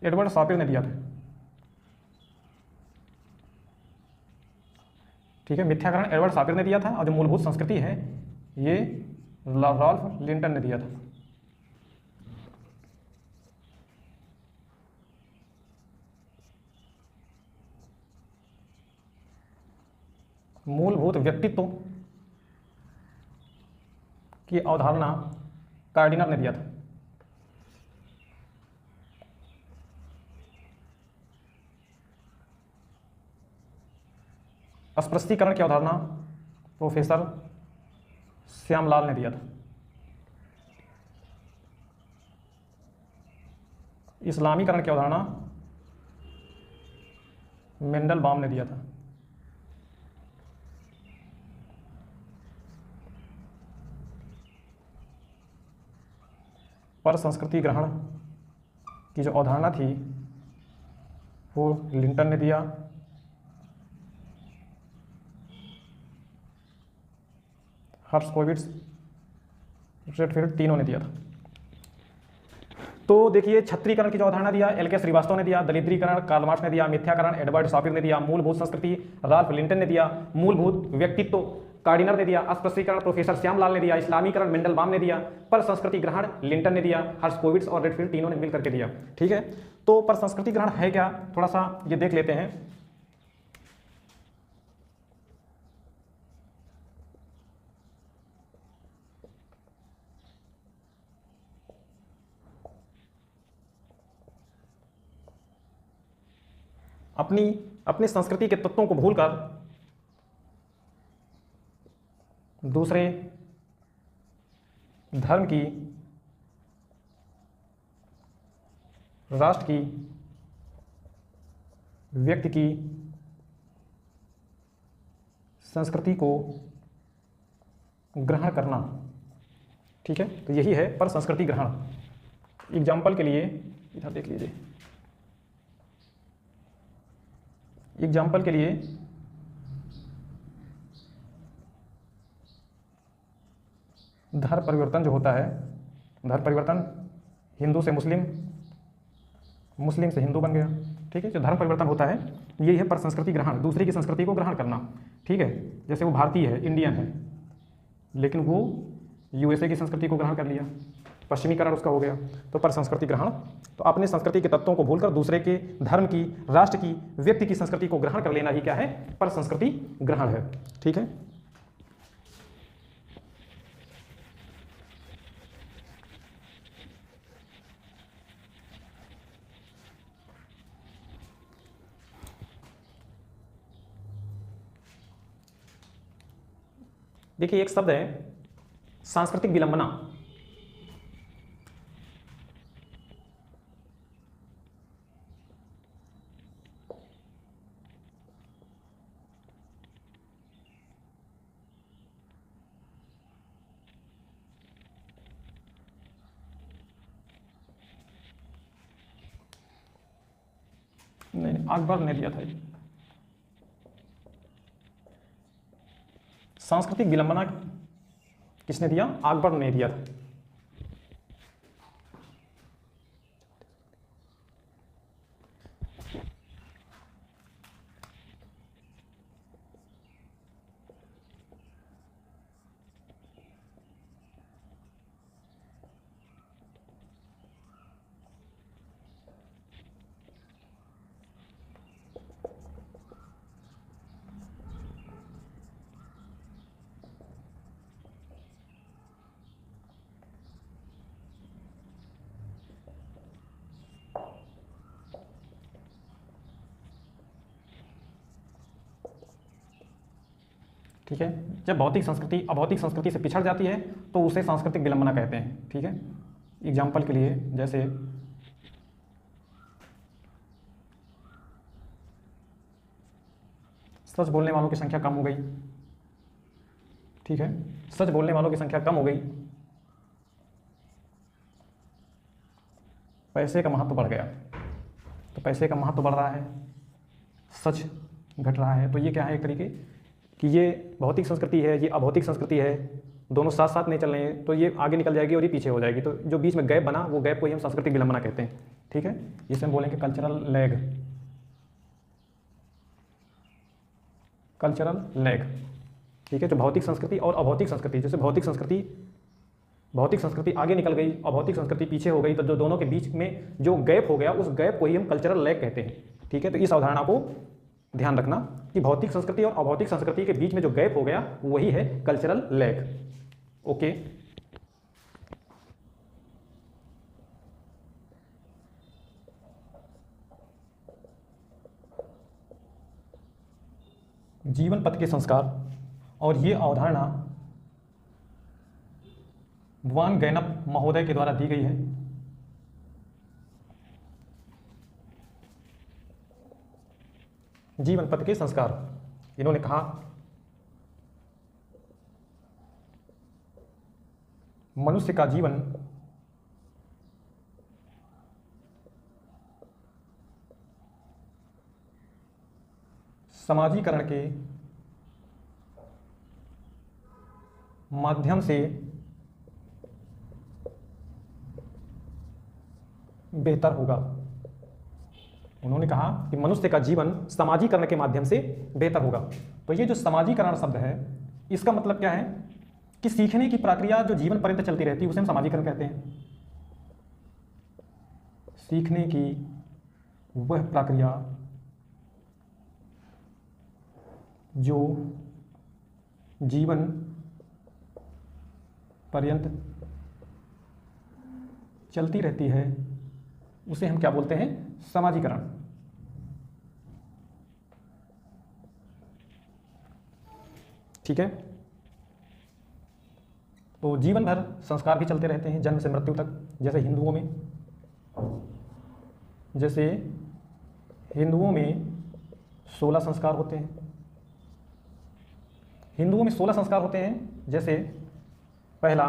[SPEAKER 1] एडवर्ड शापिर ने दिया था। ठीक है, मिथ्याकरण एडवर्ड शापिर ने दिया था, और जो मूलभूत संस्कृति है ये रॉल्फ लिंटन ने दिया था। मूलभूत व्यक्तित्व की अवधारणा गार्डिनर ने दिया था। अस्पृश्यीकरण की अवधारणा प्रोफेसर श्यामलाल ने दिया था। इस्लामीकरण की अवधारणा मेंडलबाम ने दिया था। पर संस्कृति ग्रहण की जो अवधारणा थी वो लिंटन ने दिया। हर्ट्ज़कोविट्ज़, रेडफील्ड, तीनों ने दिया था। तो देखिए, छत्रीकरण की जो अवधारणा दिया एल के श्रीवास्तव ने दिया, दरिद्रीकरण कार्ल मार्क्स ने दिया, मिथ्याकरण एडवर्ड शापिर ने दिया, मूलभूत संस्कृति राल्फ लिंटन ने दिया, मूलभूत व्यक्तित्व गार्डिनर ने दिया, अस्पृश्यीकरण प्रोफेसर श्यामलाल ने दिया, इस्लामीकरण मेंडलबाम ने दिया, पर संस्कृति ग्रहण लिंटन ने दिया, हर्ट्ज़कोविट्ज़ और रेडफील्ड तीनों ने मिल करके दिया। ठीक है, तो पर संस्कृति ग्रहण है क्या, थोड़ा सा ये देख लेते हैं। अपनी संस्कृति के तत्वों को भूलकर दूसरे धर्म की, राष्ट्र की, व्यक्ति की संस्कृति को ग्रहण करना। ठीक है, तो यही है पर संस्कृति ग्रहण। एग्जाम्पल के लिए इधर देख लीजिए, एग्जाम्पल के लिए धर्म परिवर्तन जो होता है, धर्म परिवर्तन हिंदू से मुस्लिम, मुस्लिम से हिंदू बन गया। ठीक है, जो धर्म परिवर्तन होता है यही है पर संस्कृति ग्रहण, दूसरे की संस्कृति को ग्रहण करना। ठीक है, जैसे वो भारतीय है, इंडियन है, लेकिन वो यूएसए की संस्कृति को ग्रहण कर लिया, पश्चिमीकरण उसका हो गया, तो पर संस्कृति ग्रहण। तो अपने संस्कृति के तत्वों को भूलकर दूसरे के धर्म की, राष्ट्र की, व्यक्ति की संस्कृति को ग्रहण कर लेना ही क्या है, पर संस्कृति ग्रहण है। ठीक है, देखिए एक शब्द है सांस्कृतिक विलंबना। नहीं, अकबर ने दिया था ये। सांस्कृतिक विलंबना किसने दिया, अकबर ने दिया था। ठीक है, जब भौतिक संस्कृति अभौतिक संस्कृति से पिछड़ जाती है तो उसे सांस्कृतिक विलंबना कहते हैं। ठीक है, एग्जाम्पल के लिए जैसे सच बोलने वालों की संख्या कम हो गई। ठीक है, सच बोलने वालों की संख्या कम हो गई, पैसे का महत्व बढ़ गया, तो पैसे का महत्व बढ़ रहा है, सच घट रहा है। तो ये क्या है, एक तरीके कि ये भौतिक संस्कृति है, ये अभौतिक संस्कृति है। दोनों साथ साथ नहीं चल रहे हैं तो ये आगे निकल जाएगी और ये पीछे हो जाएगी। तो जो बीच में गैप बना वो गैप को ही हम सांस्कृतिक विलंबना कहते हैं। ठीक है, इसे हम बोलेंगे कल्चरल लैग। कल्चरल लैग, ठीक है। जो भौतिक संस्कृति और अभौतिक संस्कृति, जैसे भौतिक संस्कृति आगे निकल गई, अभौतिक संस्कृति पीछे हो गई, तो जो दोनों के बीच में जो गैप हो गया उस गैप को ही हम कल्चरल लैग कहते हैं। ठीक है, तो इस अवधारणा को ध्यान रखना कि भौतिक संस्कृति और अभौतिक संस्कृति के बीच में जो गैप हो गया वही है कल्चरल लैग। ओके, जीवन पथ के संस्कार और ये अवधारणा वान गैनप महोदय के द्वारा दी गई है। जीवन पथ के संस्कार, इन्होंने कहा मनुष्य का जीवन समाजीकरण के माध्यम से बेहतर होगा। उन्होंने कहा कि मनुष्य का जीवन समाजीकरण के माध्यम से बेहतर होगा। तो ये जो समाजीकरण शब्द है इसका मतलब क्या है कि सीखने की प्रक्रिया जो जीवन पर्यंत चलती रहती है उसे हम समाजीकरण कहते हैं। सीखने की वह प्रक्रिया जो जीवन पर्यंत चलती रहती है उसे हम क्या बोलते हैं? समाजीकरण। ठीक है, तो जीवन भर संस्कार भी चलते रहते हैं जन्म से मृत्यु तक। जैसे हिंदुओं में 16 संस्कार होते हैं। हिंदुओं में 16 संस्कार होते हैं। जैसे पहला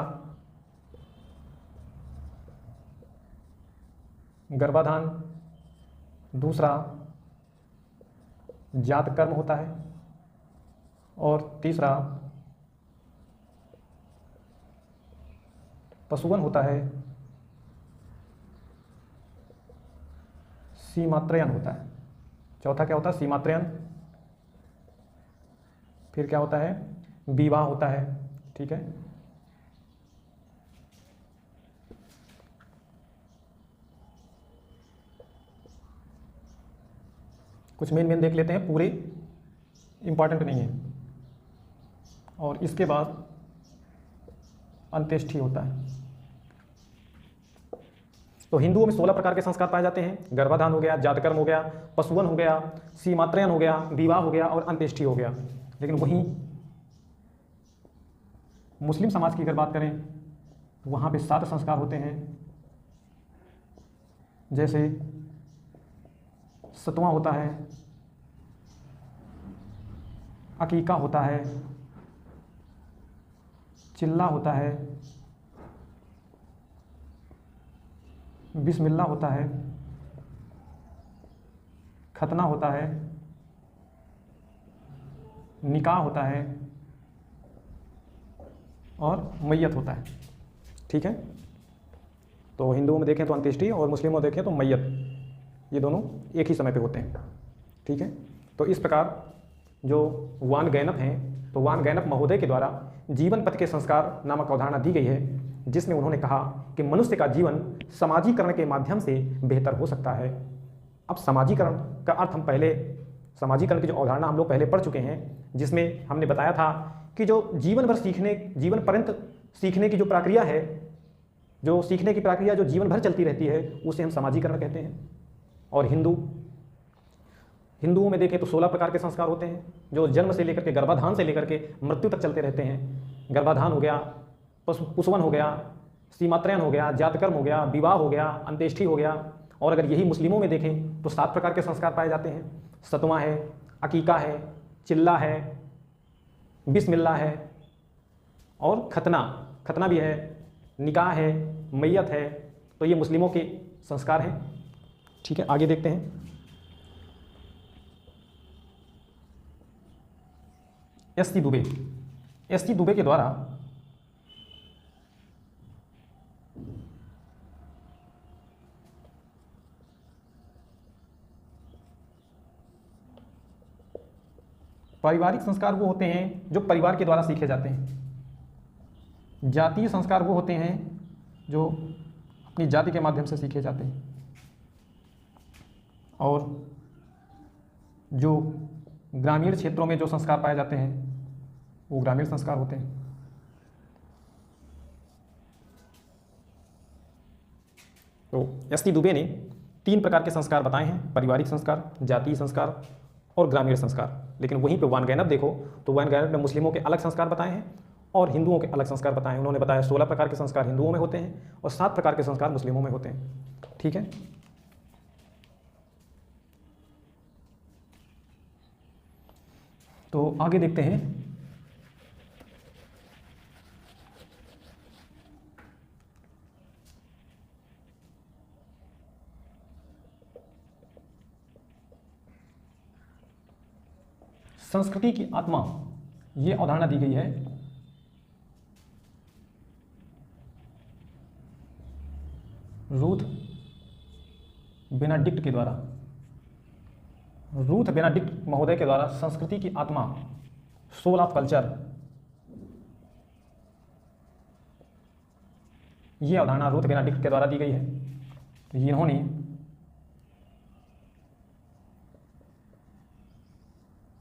[SPEAKER 1] गर्भाधान, दूसरा जात कर्म होता है और तीसरा पशुवन होता है, सीमात्रयन होता है। चौथा क्या होता है? सीमात्रयन। फिर क्या होता है? विवाह होता है। ठीक है, कुछ मेन देख लेते हैं, पूरे इंपॉर्टेंट नहीं है। और इसके बाद अंत्येष्टि होता है। तो हिंदुओं में 16 प्रकार के संस्कार पाए जाते हैं। गर्भाधान हो गया, जातकर्म हो गया, पशुवन हो गया, सीमात्रयन हो गया, विवाह हो गया और अंत्येष्टि हो गया। लेकिन वहीं मुस्लिम समाज की अगर बात करें तो वहाँ पे 7 संस्कार होते हैं। जैसे सतवां होता है, अकीका होता है, चिल्ला होता है, बिस्मिल्लाह होता है, खतना होता है, निकाह होता है और मैयत होता है। ठीक है, तो हिंदुओं में देखें तो अंत्येष्टि और मुस्लिमों में देखें तो मैयत, ये दोनों एक ही समय पे होते हैं। ठीक है, तो इस प्रकार जो वान गैनप हैं, तो वान गैनप महोदय के द्वारा जीवन पथ के संस्कार नामक अवधारणा दी गई है, जिसमें उन्होंने कहा कि मनुष्य का जीवन समाजीकरण के माध्यम से बेहतर हो सकता है। अब समाजीकरण का अर्थ हम पहले, समाजीकरण की जो अवधारणा हम लोग पहले पढ़ चुके हैं, जिसमें हमने बताया था कि जो जीवन भर सीखने, जीवन पर्यंत सीखने की जो प्रक्रिया है, जो सीखने की प्रक्रिया जो जीवन भर चलती रहती है उसे हम समाजीकरण कहते हैं। और हिंदुओं में देखें तो 16 प्रकार के संस्कार होते हैं जो जन्म से लेकर के, गर्भाधान से लेकर के मृत्यु तक चलते रहते हैं। गर्भाधान हो गया, पुष्वन हो गया, सीमात्रयन हो गया, जातकर्म हो गया, विवाह हो गया, अंत्येष्टि हो गया। और अगर यही मुस्लिमों में देखें तो 7 प्रकार के संस्कार पाए जाते हैं। सतवां है, अकीका है, चिल्ला है, बिस्मिल्लाह है और खतना भी है, निकाह है, मैयत है। तो ये मुस्लिमों के संस्कार हैं। ठीक है, आगे देखते हैं। एस टी दुबे के द्वारा पारिवारिक संस्कार वो होते हैं जो परिवार के द्वारा सीखे जाते हैं। जातीय संस्कार वो होते हैं जो अपनी जाति के माध्यम से सीखे जाते हैं। और जो ग्रामीण क्षेत्रों में जो संस्कार पाए जाते हैं वो ग्रामीण संस्कार होते हैं। तो एस.टी. दुबे ने 3 प्रकार के संस्कार बताए हैं, पारिवारिक संस्कार, जातीय संस्कार और ग्रामीण संस्कार। लेकिन वहीं पे वैन गैनप देखो तो वैन गैनप ने मुस्लिमों के अलग संस्कार बताए हैं और हिंदुओं के अलग संस्कार बताए हैं। उन्होंने बताया 16 प्रकार के संस्कार हिंदुओं में होते हैं और 7 प्रकार के संस्कार मुस्लिमों में होते हैं। ठीक है, तो आगे देखते हैं। संस्कृति की आत्मा, ये अवधारणा दी गई है रूथ बेनेडिक्ट के द्वारा। रूथ बेनेडिक्ट महोदय के द्वारा संस्कृति की आत्मा, सोल ऑफ कल्चर, ये अवधारणा रूथ बेनेडिक्ट के द्वारा दी गई है। तो इन्होंने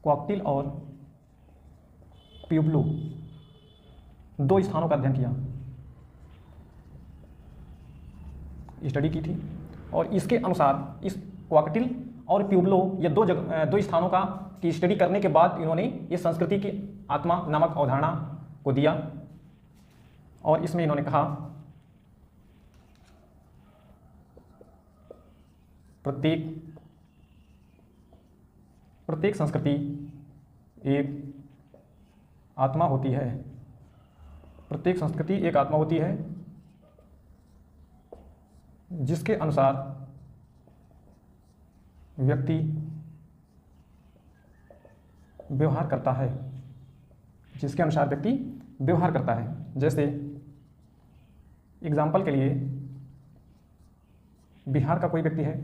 [SPEAKER 1] कॉकटेल और प्यूब्लो 2 स्थानों का अध्ययन किया, स्टडी की थी। और इसके अनुसार इस कॉकटेल और प्यूब्लो ये 2 स्थानों का की स्टडी करने के बाद इन्होंने ये संस्कृति की आत्मा नामक अवधारणा को दिया। और इसमें इन्होंने कहा प्रत्येक संस्कृति एक आत्मा होती है। प्रत्येक संस्कृति एक आत्मा होती है जिसके अनुसार व्यक्ति व्यवहार करता है। जिसके अनुसार व्यक्ति व्यवहार करता है। जैसे एग्जाम्पल के लिए बिहार का कोई व्यक्ति है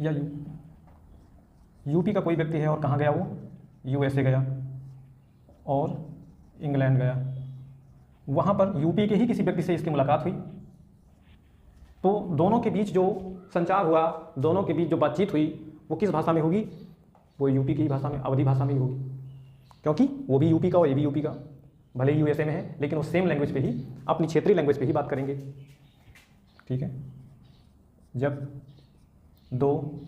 [SPEAKER 1] या यूपी का कोई व्यक्ति है और कहाँ गया वो, यूएसए गया और इंग्लैंड गया। वहाँ पर यूपी के ही किसी व्यक्ति से इसकी मुलाकात हुई, तो दोनों के बीच जो संचार हुआ, दोनों के बीच जो बातचीत हुई, वो किस भाषा में होगी, वो यूपी की ही भाषा में, अवधी भाषा में ही होगी। क्योंकि वो भी यूपी का और ये भी यूपी का, भले ही यूएसए में है लेकिन वो सेम लैंग्वेज पे ही, अपनी क्षेत्रीय लैंग्वेज पे ही बात करेंगे। ठीक है, जब 2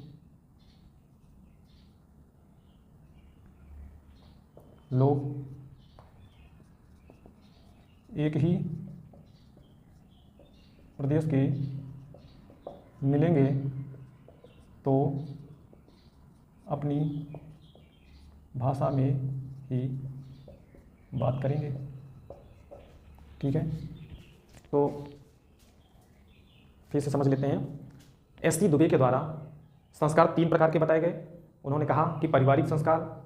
[SPEAKER 1] लोग एक ही प्रदेश के मिलेंगे तो अपनी भाषा में ही बात करेंगे। ठीक है, तो फिर से समझ लेते हैं। एस.टी. दुबे के द्वारा संस्कार 3 प्रकार के बताए गए। उन्होंने कहा कि पारिवारिक संस्कार,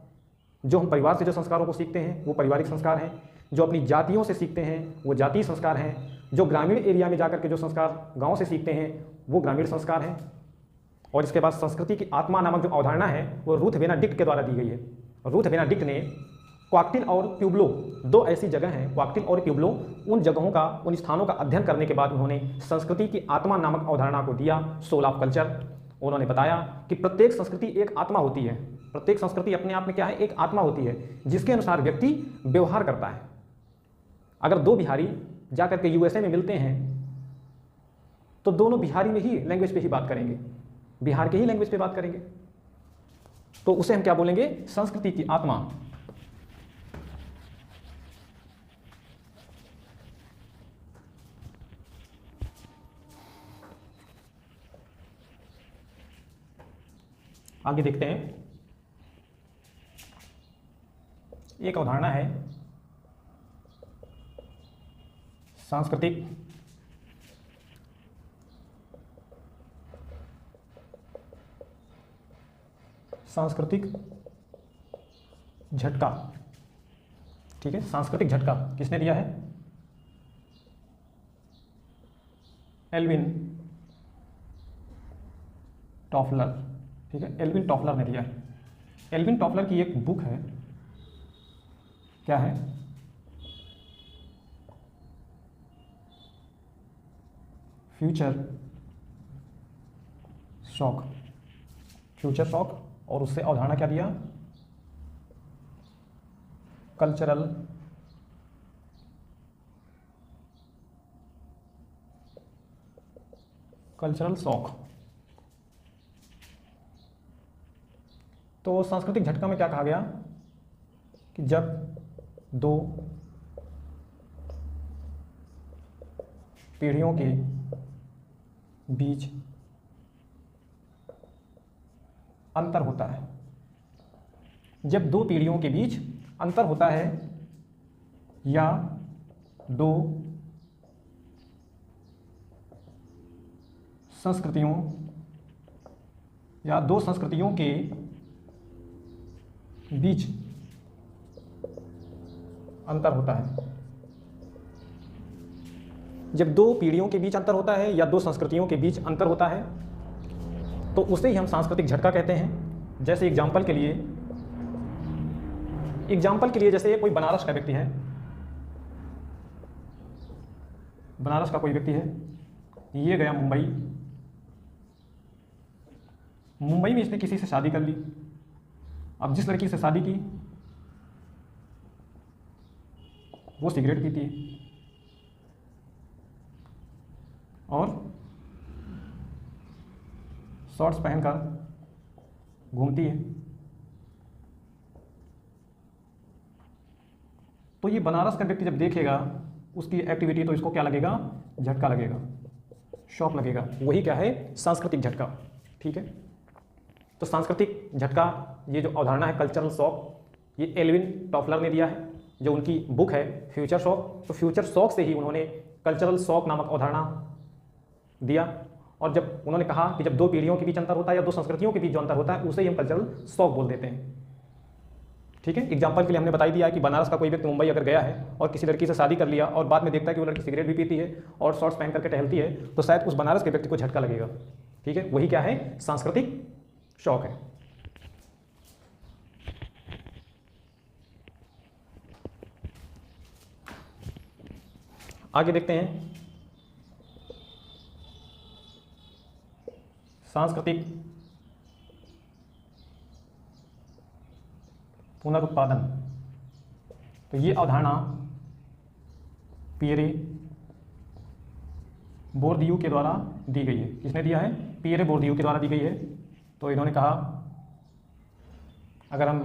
[SPEAKER 1] जो हम परिवार से जो संस्कारों को सीखते हैं वो पारिवारिक संस्कार हैं। जो अपनी जातियों से सीखते हैं वो जातीय संस्कार हैं। जो ग्रामीण एरिया में जाकर के जो संस्कार गांव से सीखते हैं वो ग्रामीण संस्कार हैं। और इसके बाद संस्कृति की आत्मा नामक जो अवधारणा है वो रूथ बेनेडिक्ट के द्वारा दी गई है। रूथ बेनेडिक्ट ने कॉकटेल और प्यूब्लो 2 ऐसी जगह हैं, कॉकटेल और प्यूब्लो, उन जगहों का, उन स्थानों का अध्ययन करने के बाद उन्होंने संस्कृति की आत्मा नामक अवधारणा को दिया, सोल ऑफ कल्चर। उन्होंने बताया कि प्रत्येक संस्कृति एक आत्मा होती है। प्रत्येक संस्कृति अपने आप में क्या है, एक आत्मा होती है जिसके अनुसार व्यक्ति व्यवहार करता है। अगर 2 बिहारी जाकर के यूएसए में मिलते हैं तो दोनों बिहारी में ही लैंग्वेज पे ही बात करेंगे, बिहार के ही लैंग्वेज पे बात करेंगे, तो उसे हम क्या बोलेंगे, संस्कृति की आत्मा। आगे देखते हैं, एक अवधारणा है सांस्कृतिक झटका। ठीक है, सांस्कृतिक झटका किसने दिया है, एल्विन टॉफलर। ठीक है, एल्विन टॉफलर ने दिया है। एल्विन टॉफलर की एक बुक है, क्या है? Future shock. फ्यूचर शॉक, और उससे अवधारणा क्या दिया? Cultural shock. तो सांस्कृतिक झटका में क्या कहा गया कि जब दो पीढ़ियों के बीच अंतर होता है, जब दो पीढ़ियों के बीच अंतर होता है या दो संस्कृतियों के बीच अंतर होता है, जब दो पीढ़ियों के बीच अंतर होता है या दो संस्कृतियों के बीच अंतर होता है तो उसे ही हम सांस्कृतिक झटका कहते हैं। जैसे एग्जाम्पल के लिए जैसे कोई बनारस का व्यक्ति है, बनारस का कोई व्यक्ति है, ये गया मुंबई में इसने किसी से शादी कर ली। अब जिस लड़की से शादी की वो सिगरेट पीती है और शॉर्ट्स पहनकर घूमती है। तो ये बनारस का व्यक्ति जब देखेगा उसकी एक्टिविटी तो इसको क्या लगेगा? झटका लगेगा, शॉक लगेगा। वही क्या है? सांस्कृतिक झटका। ठीक है, तो सांस्कृतिक झटका ये जो अवधारणा है कल्चरल शॉक, ये एल्विन टॉफलर ने दिया है, जो उनकी बुक है फ्यूचर शॉक। तो फ्यूचर शॉक से ही उन्होंने कल्चरल शॉक नामक अवधारणा दिया। और जब उन्होंने कहा कि जब दो पीढ़ियों के बीच अंतर होता है या दो संस्कृतियों के बीच जो अंतर होता है उसे ही हम कल्चरल शॉक बोल देते हैं। ठीक है, एग्जाम्पल के लिए हमने बताई दिया कि बनारस का कोई व्यक्ति मुंबई अगर गया है और किसी लड़की से शादी कर लिया और बाद में देखता है कि वो लड़की सिगरेट भी पीती है और शॉर्ट्स पहन करके टहलती है, तो शायद उस बनारस के व्यक्ति को झटका लगेगा। ठीक है, वही क्या है? सांस्कृतिक शॉक है। आगे देखते हैं सांस्कृतिक पुनरुत्पादन। तो ये अवधारणा पियरे बोर्दियू के द्वारा दी गई है। किसने दिया है? पियरे बोर्दियू के द्वारा दी गई है। तो इन्होंने कहा अगर हम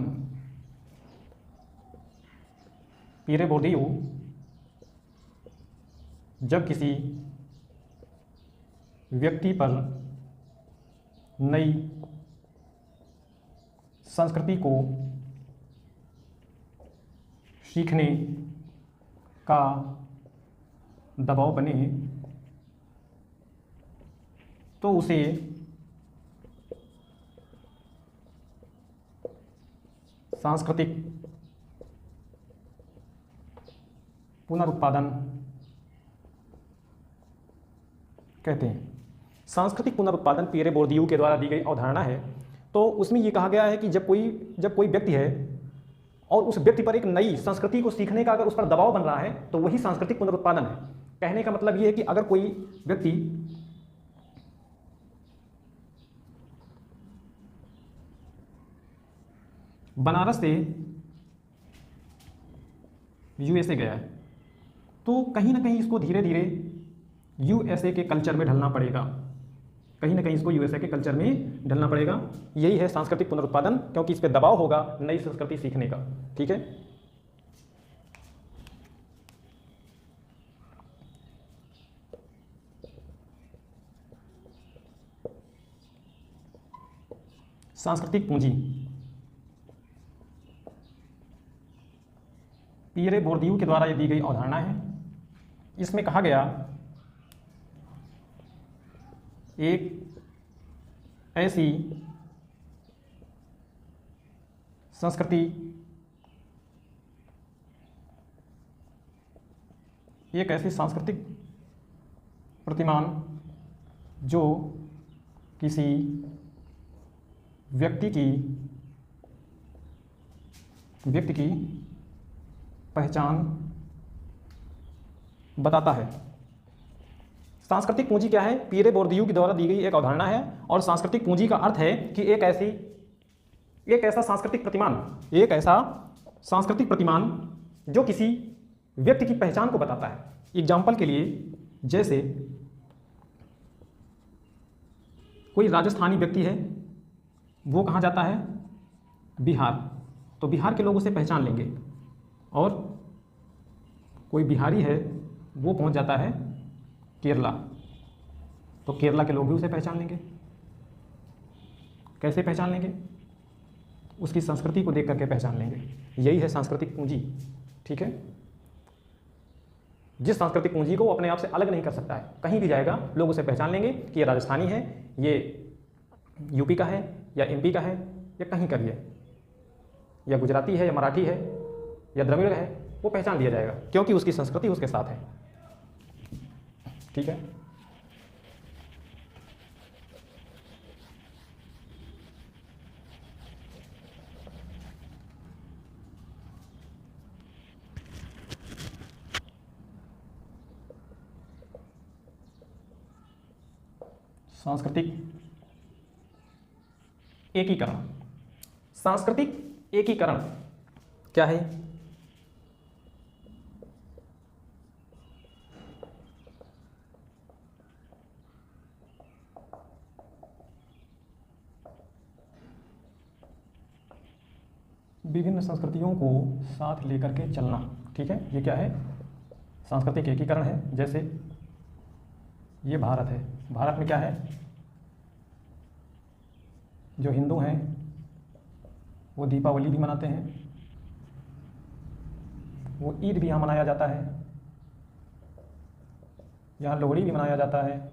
[SPEAKER 1] पियरे बोर्दियू जब किसी व्यक्ति पर नई संस्कृति को सीखने का दबाव बने तो उसे सांस्कृतिक पुनरुत्पादन कहते हैं। सांस्कृतिक पुनरुत्पादन पियरे बोर्दियू के द्वारा दी गई अवधारणा है। तो उसमें यह कहा गया है कि जब कोई व्यक्ति है और उस व्यक्ति पर एक नई संस्कृति को सीखने का अगर उस पर दबाव बन रहा है तो वही सांस्कृतिक पुनरुत्पादन है। कहने का मतलब यह है कि अगर कोई व्यक्ति बनारस से यूएसए गया है तो कहीं ना कहीं इसको धीरे धीरे यूएसए के कल्चर में ढलना पड़ेगा, कहीं ना कहीं इसको यूएसए के कल्चर में ढलना पड़ेगा। यही है सांस्कृतिक पुनरुत्पादन, क्योंकि इस पे दबाव होगा नई संस्कृति सीखने का। ठीक है, सांस्कृतिक पूंजी पियरे बोर्दियू के द्वारा ये दी गई अवधारणा है। इसमें कहा गया एक ऐसी संस्कृति एक ऐसी सांस्कृतिक प्रतिमान जो किसी व्यक्ति की व्यक्ति की पहचान बताता है। सांस्कृतिक पूंजी क्या है? पीरे बोर्दियू के द्वारा दी गई एक अवधारणा है, और सांस्कृतिक पूंजी का अर्थ है कि एक ऐसा सांस्कृतिक प्रतिमान जो किसी व्यक्ति की पहचान को बताता है। एग्जाम्पल के लिए, जैसे कोई राजस्थानी व्यक्ति है, वो कहाँ जाता है? बिहार, तो बिहार के लोग उसे पहचान लेंगे। और कोई बिहारी है, वो पहुँच जाता है केरला, तो केरला के लोग भी उसे पहचान लेंगे। कैसे पहचान लेंगे? उसकी संस्कृति को देख करके पहचान लेंगे। यही है सांस्कृतिक पूंजी। ठीक है, जिस सांस्कृतिक पूंजी को वो अपने आप से अलग नहीं कर सकता है, कहीं भी जाएगा लोग उसे पहचान लेंगे कि ये राजस्थानी है, ये यूपी का है, या एमपी का है, या कहीं का भी है, या गुजराती है, या मराठी है, या द्रविड़ है, वो पहचान लिया जाएगा क्योंकि उसकी संस्कृति उसके साथ है। ठीक है, सांस्कृतिक एकीकरण। सांस्कृतिक एकीकरण क्या है? विभिन्न संस्कृतियों को साथ लेकर के चलना। ठीक है, ये क्या है? सांस्कृतिक एकीकरण है। जैसे ये भारत है, भारत में क्या है? जो हिंदू हैं वो दीपावली भी मनाते हैं, वो ईद भी यहाँ मनाया जाता है, यहाँ लोहड़ी भी मनाया जाता है,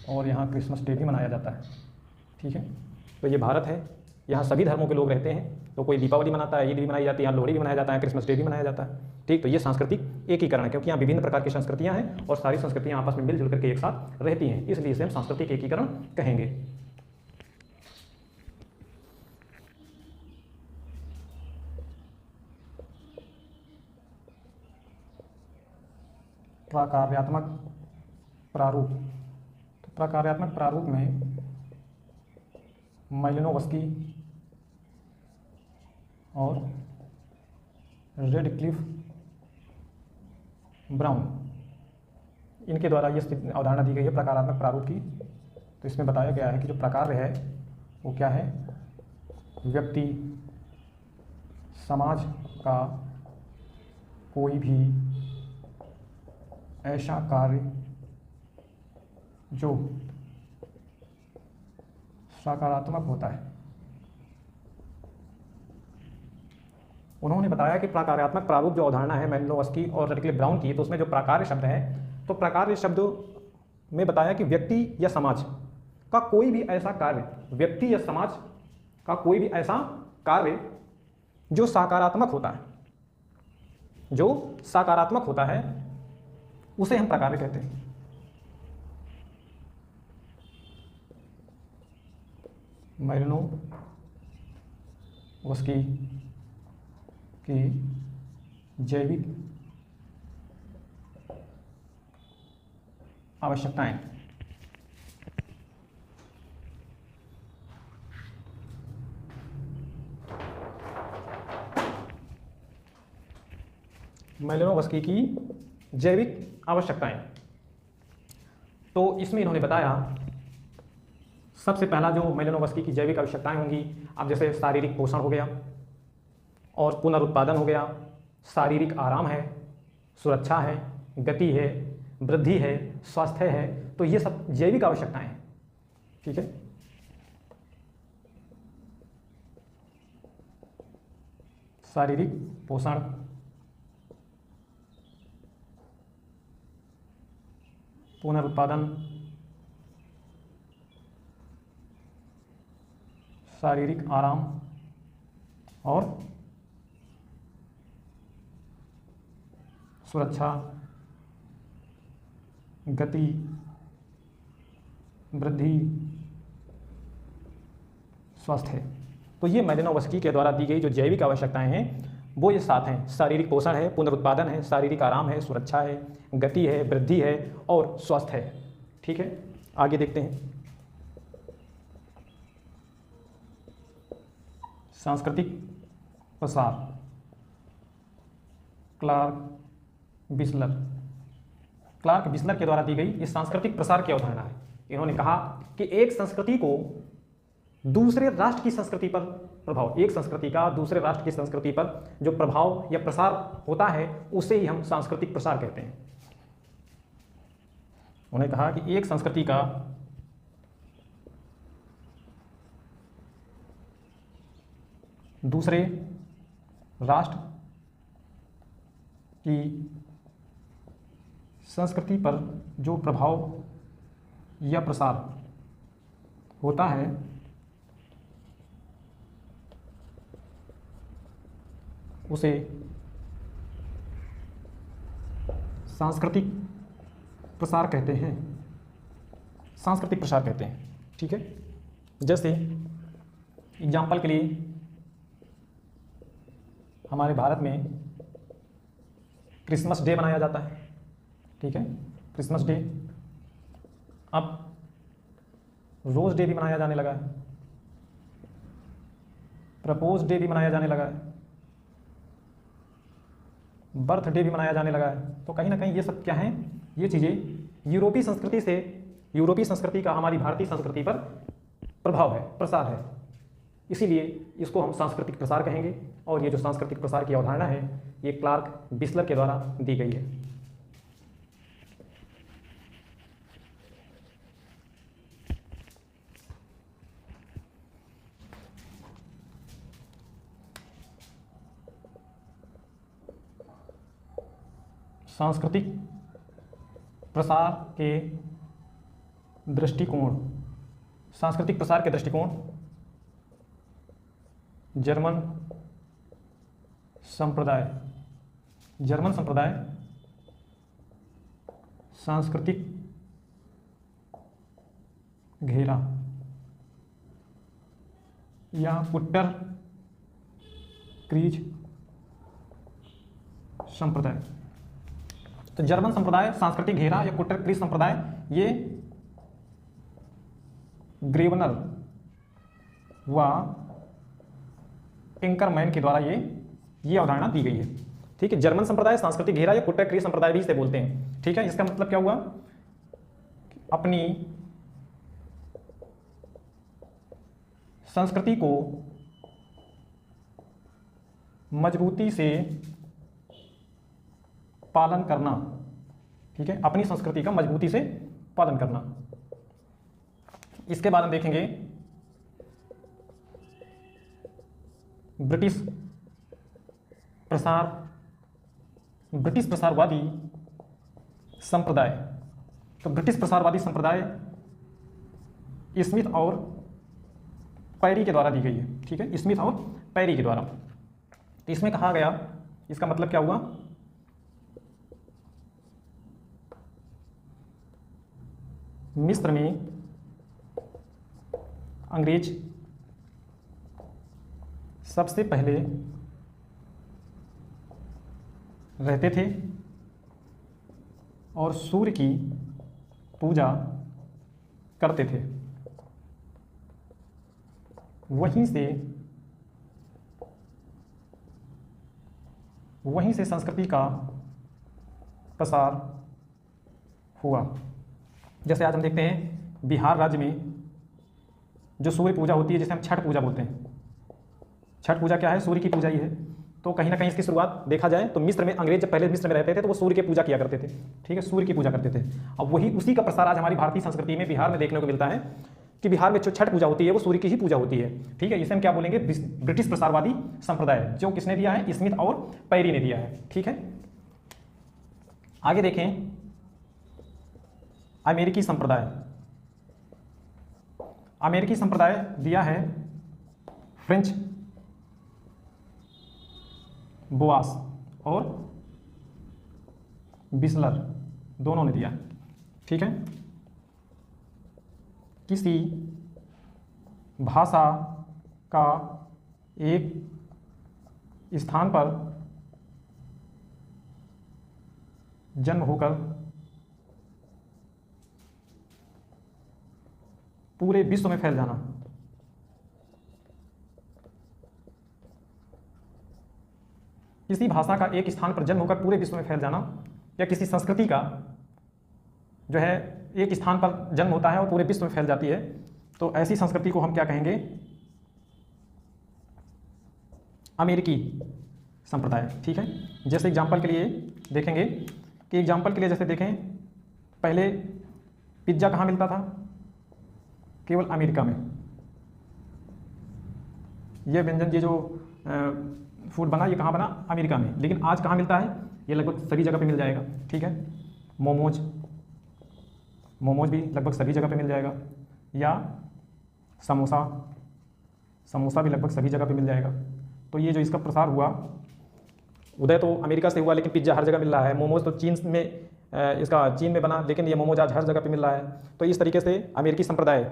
[SPEAKER 1] और यहाँ क्रिसमस डे भी मनाया जाता है। ठीक है, तो ये भारत है, यहाँ सभी धर्मों के लोग रहते हैं, तो कोई दीपावली मनाता है, ईद भी मनाई जाती है, यहाँ लोहड़ी भी मनाया जाता है, क्रिसमस डे भी मनाया जाता है। ठीक, तो ये सांस्कृतिक एकीकरण है, क्योंकि यहाँ विभिन्न प्रकार की संस्कृतियाँ हैं और सारी संस्कृतियाँ आपस में मिलजुल करके एक साथ रहती हैं, इसलिए इसे हम सांस्कृतिक एकीकरण कहेंगे। प्रकार्यात्मक प्रारूप। तो प्रकार्यात्मक प्रारूप में मालिनोवस्की और रेडक्लिफ ब्राउन, इनके द्वारा ये अवधारणा दी गई है प्रकारात्मक प्रारूप की। तो इसमें बताया गया है कि जो प्रकार्य है वो क्या है? व्यक्ति, समाज का कोई भी ऐसा कार्य जो सकारात्मक होता है। उन्होंने बताया कि प्रकार्यात्मक प्रारूप जो अवधारणा है मालिनोवस्की और रेडक्लिफ ब्राउन की, तो उसमें जो प्रकार्य शब्द है, तो प्रकार्य शब्द में बताया कि व्यक्ति या समाज का कोई भी ऐसा कार्य, व्यक्ति या समाज का कोई भी ऐसा कार्य जो सकारात्मक होता है, जो सकारात्मक होता है, उसे हम प्रकार्य कहते हैं। मालिनोवस्की की जैविक आवश्यकताएं। मालिनोवस्की की जैविक आवश्यकताएं, तो इसमें इन्होंने बताया सबसे पहला जो मालिनोवस्की की जैविक आवश्यकताएं होंगी, अब जैसे शारीरिक पोषण हो गया, और पुनरुत्पादन हो गया, शारीरिक आराम है, सुरक्षा है, गति है, वृद्धि है, स्वास्थ्य है, तो ये सब जैविक आवश्यकताएं हैं। ठीक है, शारीरिक पोषण, पुनरुत्पादन, शारीरिक आराम और सुरक्षा, गति, वृद्धि, स्वास्थ्य। तो ये मैलिनोवस्की के द्वारा दी गई जो जैविक आवश्यकताएं हैं वो ये 7 हैं। शारीरिक पोषण है, पुनरुत्पादन है, शारीरिक आराम है, सुरक्षा है, गति है, वृद्धि है और स्वास्थ्य है। ठीक है, आगे देखते हैं। सांस्कृतिक प्रसार, क्लार्क बिस्लर के द्वारा दी गई इस सांस्कृतिक प्रसार की अवधारणा है। इन्होंने कहा कि एक संस्कृति को दूसरे राष्ट्र की संस्कृति पर प्रभाव, एक संस्कृति का दूसरे राष्ट्र की संस्कृति पर जो प्रभाव या प्रसार होता है उसे ही हम सांस्कृतिक प्रसार कहते हैं। उन्होंने कहा कि एक संस्कृति का दूसरे राष्ट्र की संस्कृति पर जो प्रभाव या प्रसार होता है उसे सांस्कृतिक प्रसार कहते हैं, सांस्कृतिक प्रसार कहते हैं। ठीक है, जैसे एग्जाम्पल के लिए हमारे भारत में क्रिसमस डे मनाया जाता है। ठीक है, क्रिसमस डे, अब रोज डे भी मनाया जाने लगा है, प्रपोज डे भी मनाया जाने लगा है, बर्थडे भी मनाया जाने लगा है। तो कहीं ना कहीं ये सब क्या हैं, ये चीज़ें यूरोपीय संस्कृति से, यूरोपीय संस्कृति का हमारी भारतीय संस्कृति पर प्रभाव है, प्रसार है, इसीलिए इसको हम सांस्कृतिक प्रसार कहेंगे। और ये जो सांस्कृतिक प्रसार की अवधारणा है ये क्लार्क बिस्लर के द्वारा दी गई है। सांस्कृतिक प्रसार के दृष्टिकोण, सांस्कृतिक प्रसार के दृष्टिकोण जर्मन संप्रदाय, जर्मन संप्रदाय सांस्कृतिक घेरा या कुट्टर क्रीज संप्रदाय। तो जर्मन संप्रदाय सांस्कृतिक घेरा या कुट्टर क्रीज संप्रदाय, ये ग्रेवनर व एंकरमैन के द्वारा ये अवधारणा दी गई है। ठीक है, जर्मन संप्रदाय सांस्कृतिक घेरा या कुट्टर क्रीज संप्रदाय भी इसे बोलते हैं। ठीक है, इसका मतलब क्या हुआ, अपनी संस्कृति को मजबूती से पालन करना। ठीक है, अपनी संस्कृति का मजबूती से पालन करना। इसके बाद हम देखेंगे ब्रिटिश प्रसारवादी संप्रदाय। तो ब्रिटिश प्रसारवादी संप्रदाय स्मिथ और पैरी के द्वारा दी गई है। ठीक है, स्मिथ और पैरी के द्वारा। तो इसमें कहा गया, इसका मतलब क्या हुआ, मिस्र में अंग्रेज सबसे पहले रहते थे और सूर्य की पूजा करते थे। वहीं से संस्कृति का प्रसार हुआ। जैसे आज हम देखते हैं बिहार राज्य में जो सूर्य पूजा होती है, जिसे हम छठ पूजा बोलते हैं। छठ पूजा क्या है, सूर्य की पूजा ही है। तो कहीं ना कहीं इसकी शुरुआत देखा जाए तो मिस्र में, अंग्रेज जब पहले मिस्र में रहते थे तो वो सूर्य की पूजा किया करते थे। ठीक है, सूर्य की पूजा करते थे। अब वही उसी का प्रसार आज हमारी भारतीय संस्कृति में बिहार में देखने को मिलता है कि बिहार में जो छठ पूजा होती है वो सूर्य की ही पूजा होती है। ठीक है, इसे हम क्या बोलेंगे, ब्रिटिश प्रसारवादी संप्रदाय, जो किसने दिया है, स्मिथ और पैरी ने दिया है। ठीक है, आगे देखें अमेरिकी संप्रदाय। अमेरिकी संप्रदाय दिया है फ्रेंच बोआस और बिस्लर, दोनों ने दिया। ठीक है, किसी भाषा का एक स्थान पर जन्म होकर पूरे विश्व में फैल जाना। किसी भाषा का एक स्थान पर जन्म होकर पूरे विश्व में फैल जाना, या किसी संस्कृति का जो है एक स्थान पर जन्म होता है और पूरे विश्व में फैल जाती है, तो ऐसी संस्कृति को हम क्या कहेंगे? अमेरिकी संप्रदाय। ठीक है, जैसे एग्जाम्पल के लिए देखेंगे कि एग्जाम्पल के लिए जैसे देखें, पहले पिज्ज़ा कहाँ मिलता था? केवल अमेरिका में। ये व्यंजन, ये जो फूड बना, ये कहाँ बना? अमेरिका में। लेकिन आज कहाँ मिलता है? ये लगभग सभी जगह पे मिल जाएगा। ठीक है, मोमोज भी लगभग सभी जगह पे मिल जाएगा, या समोसा भी लगभग सभी जगह पे मिल जाएगा। तो ये जो इसका प्रसार हुआ, उदय तो अमेरिका से हुआ, लेकिन पिज्ज़ा हर जगह मिल रहा है। मोमोज तो चीन में बना, लेकिन ये मोमोज आज हर जगह पे मिल रहा है। तो इस तरीके से अमेरिकी संप्रदाय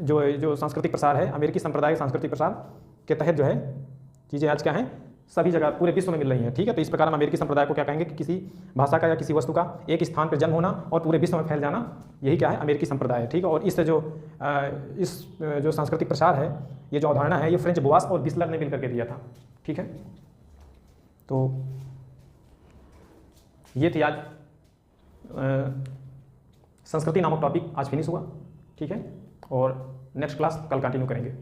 [SPEAKER 1] जो सांस्कृतिक प्रसार है, अमेरिकी संप्रदाय सांस्कृतिक प्रसार के तहत जो है चीज़ें आज क्या हैं? सभी जगह पूरे विश्व में मिल रही हैं। ठीक है, तो इस प्रकार हम अमेरिकी संप्रदाय को क्या कहेंगे कि किसी भाषा का या किसी वस्तु का एक स्थान पर जन्म होना और पूरे विश्व में फैल जाना, यही क्या है? अमेरिकी संप्रदाय है। ठीक है, और इससे जो सांस्कृतिक प्रसार है, ये जो अवधारणा है, ये फ्रेंच बोआस और बिस्लर ने मिलकर के दिया था। ठीक है, तो ये थी आज संस्कृति नामक टॉपिक आज फिनिश हुआ। ठीक है, और नेक्स्ट क्लास कल कंटिन्यू करेंगे।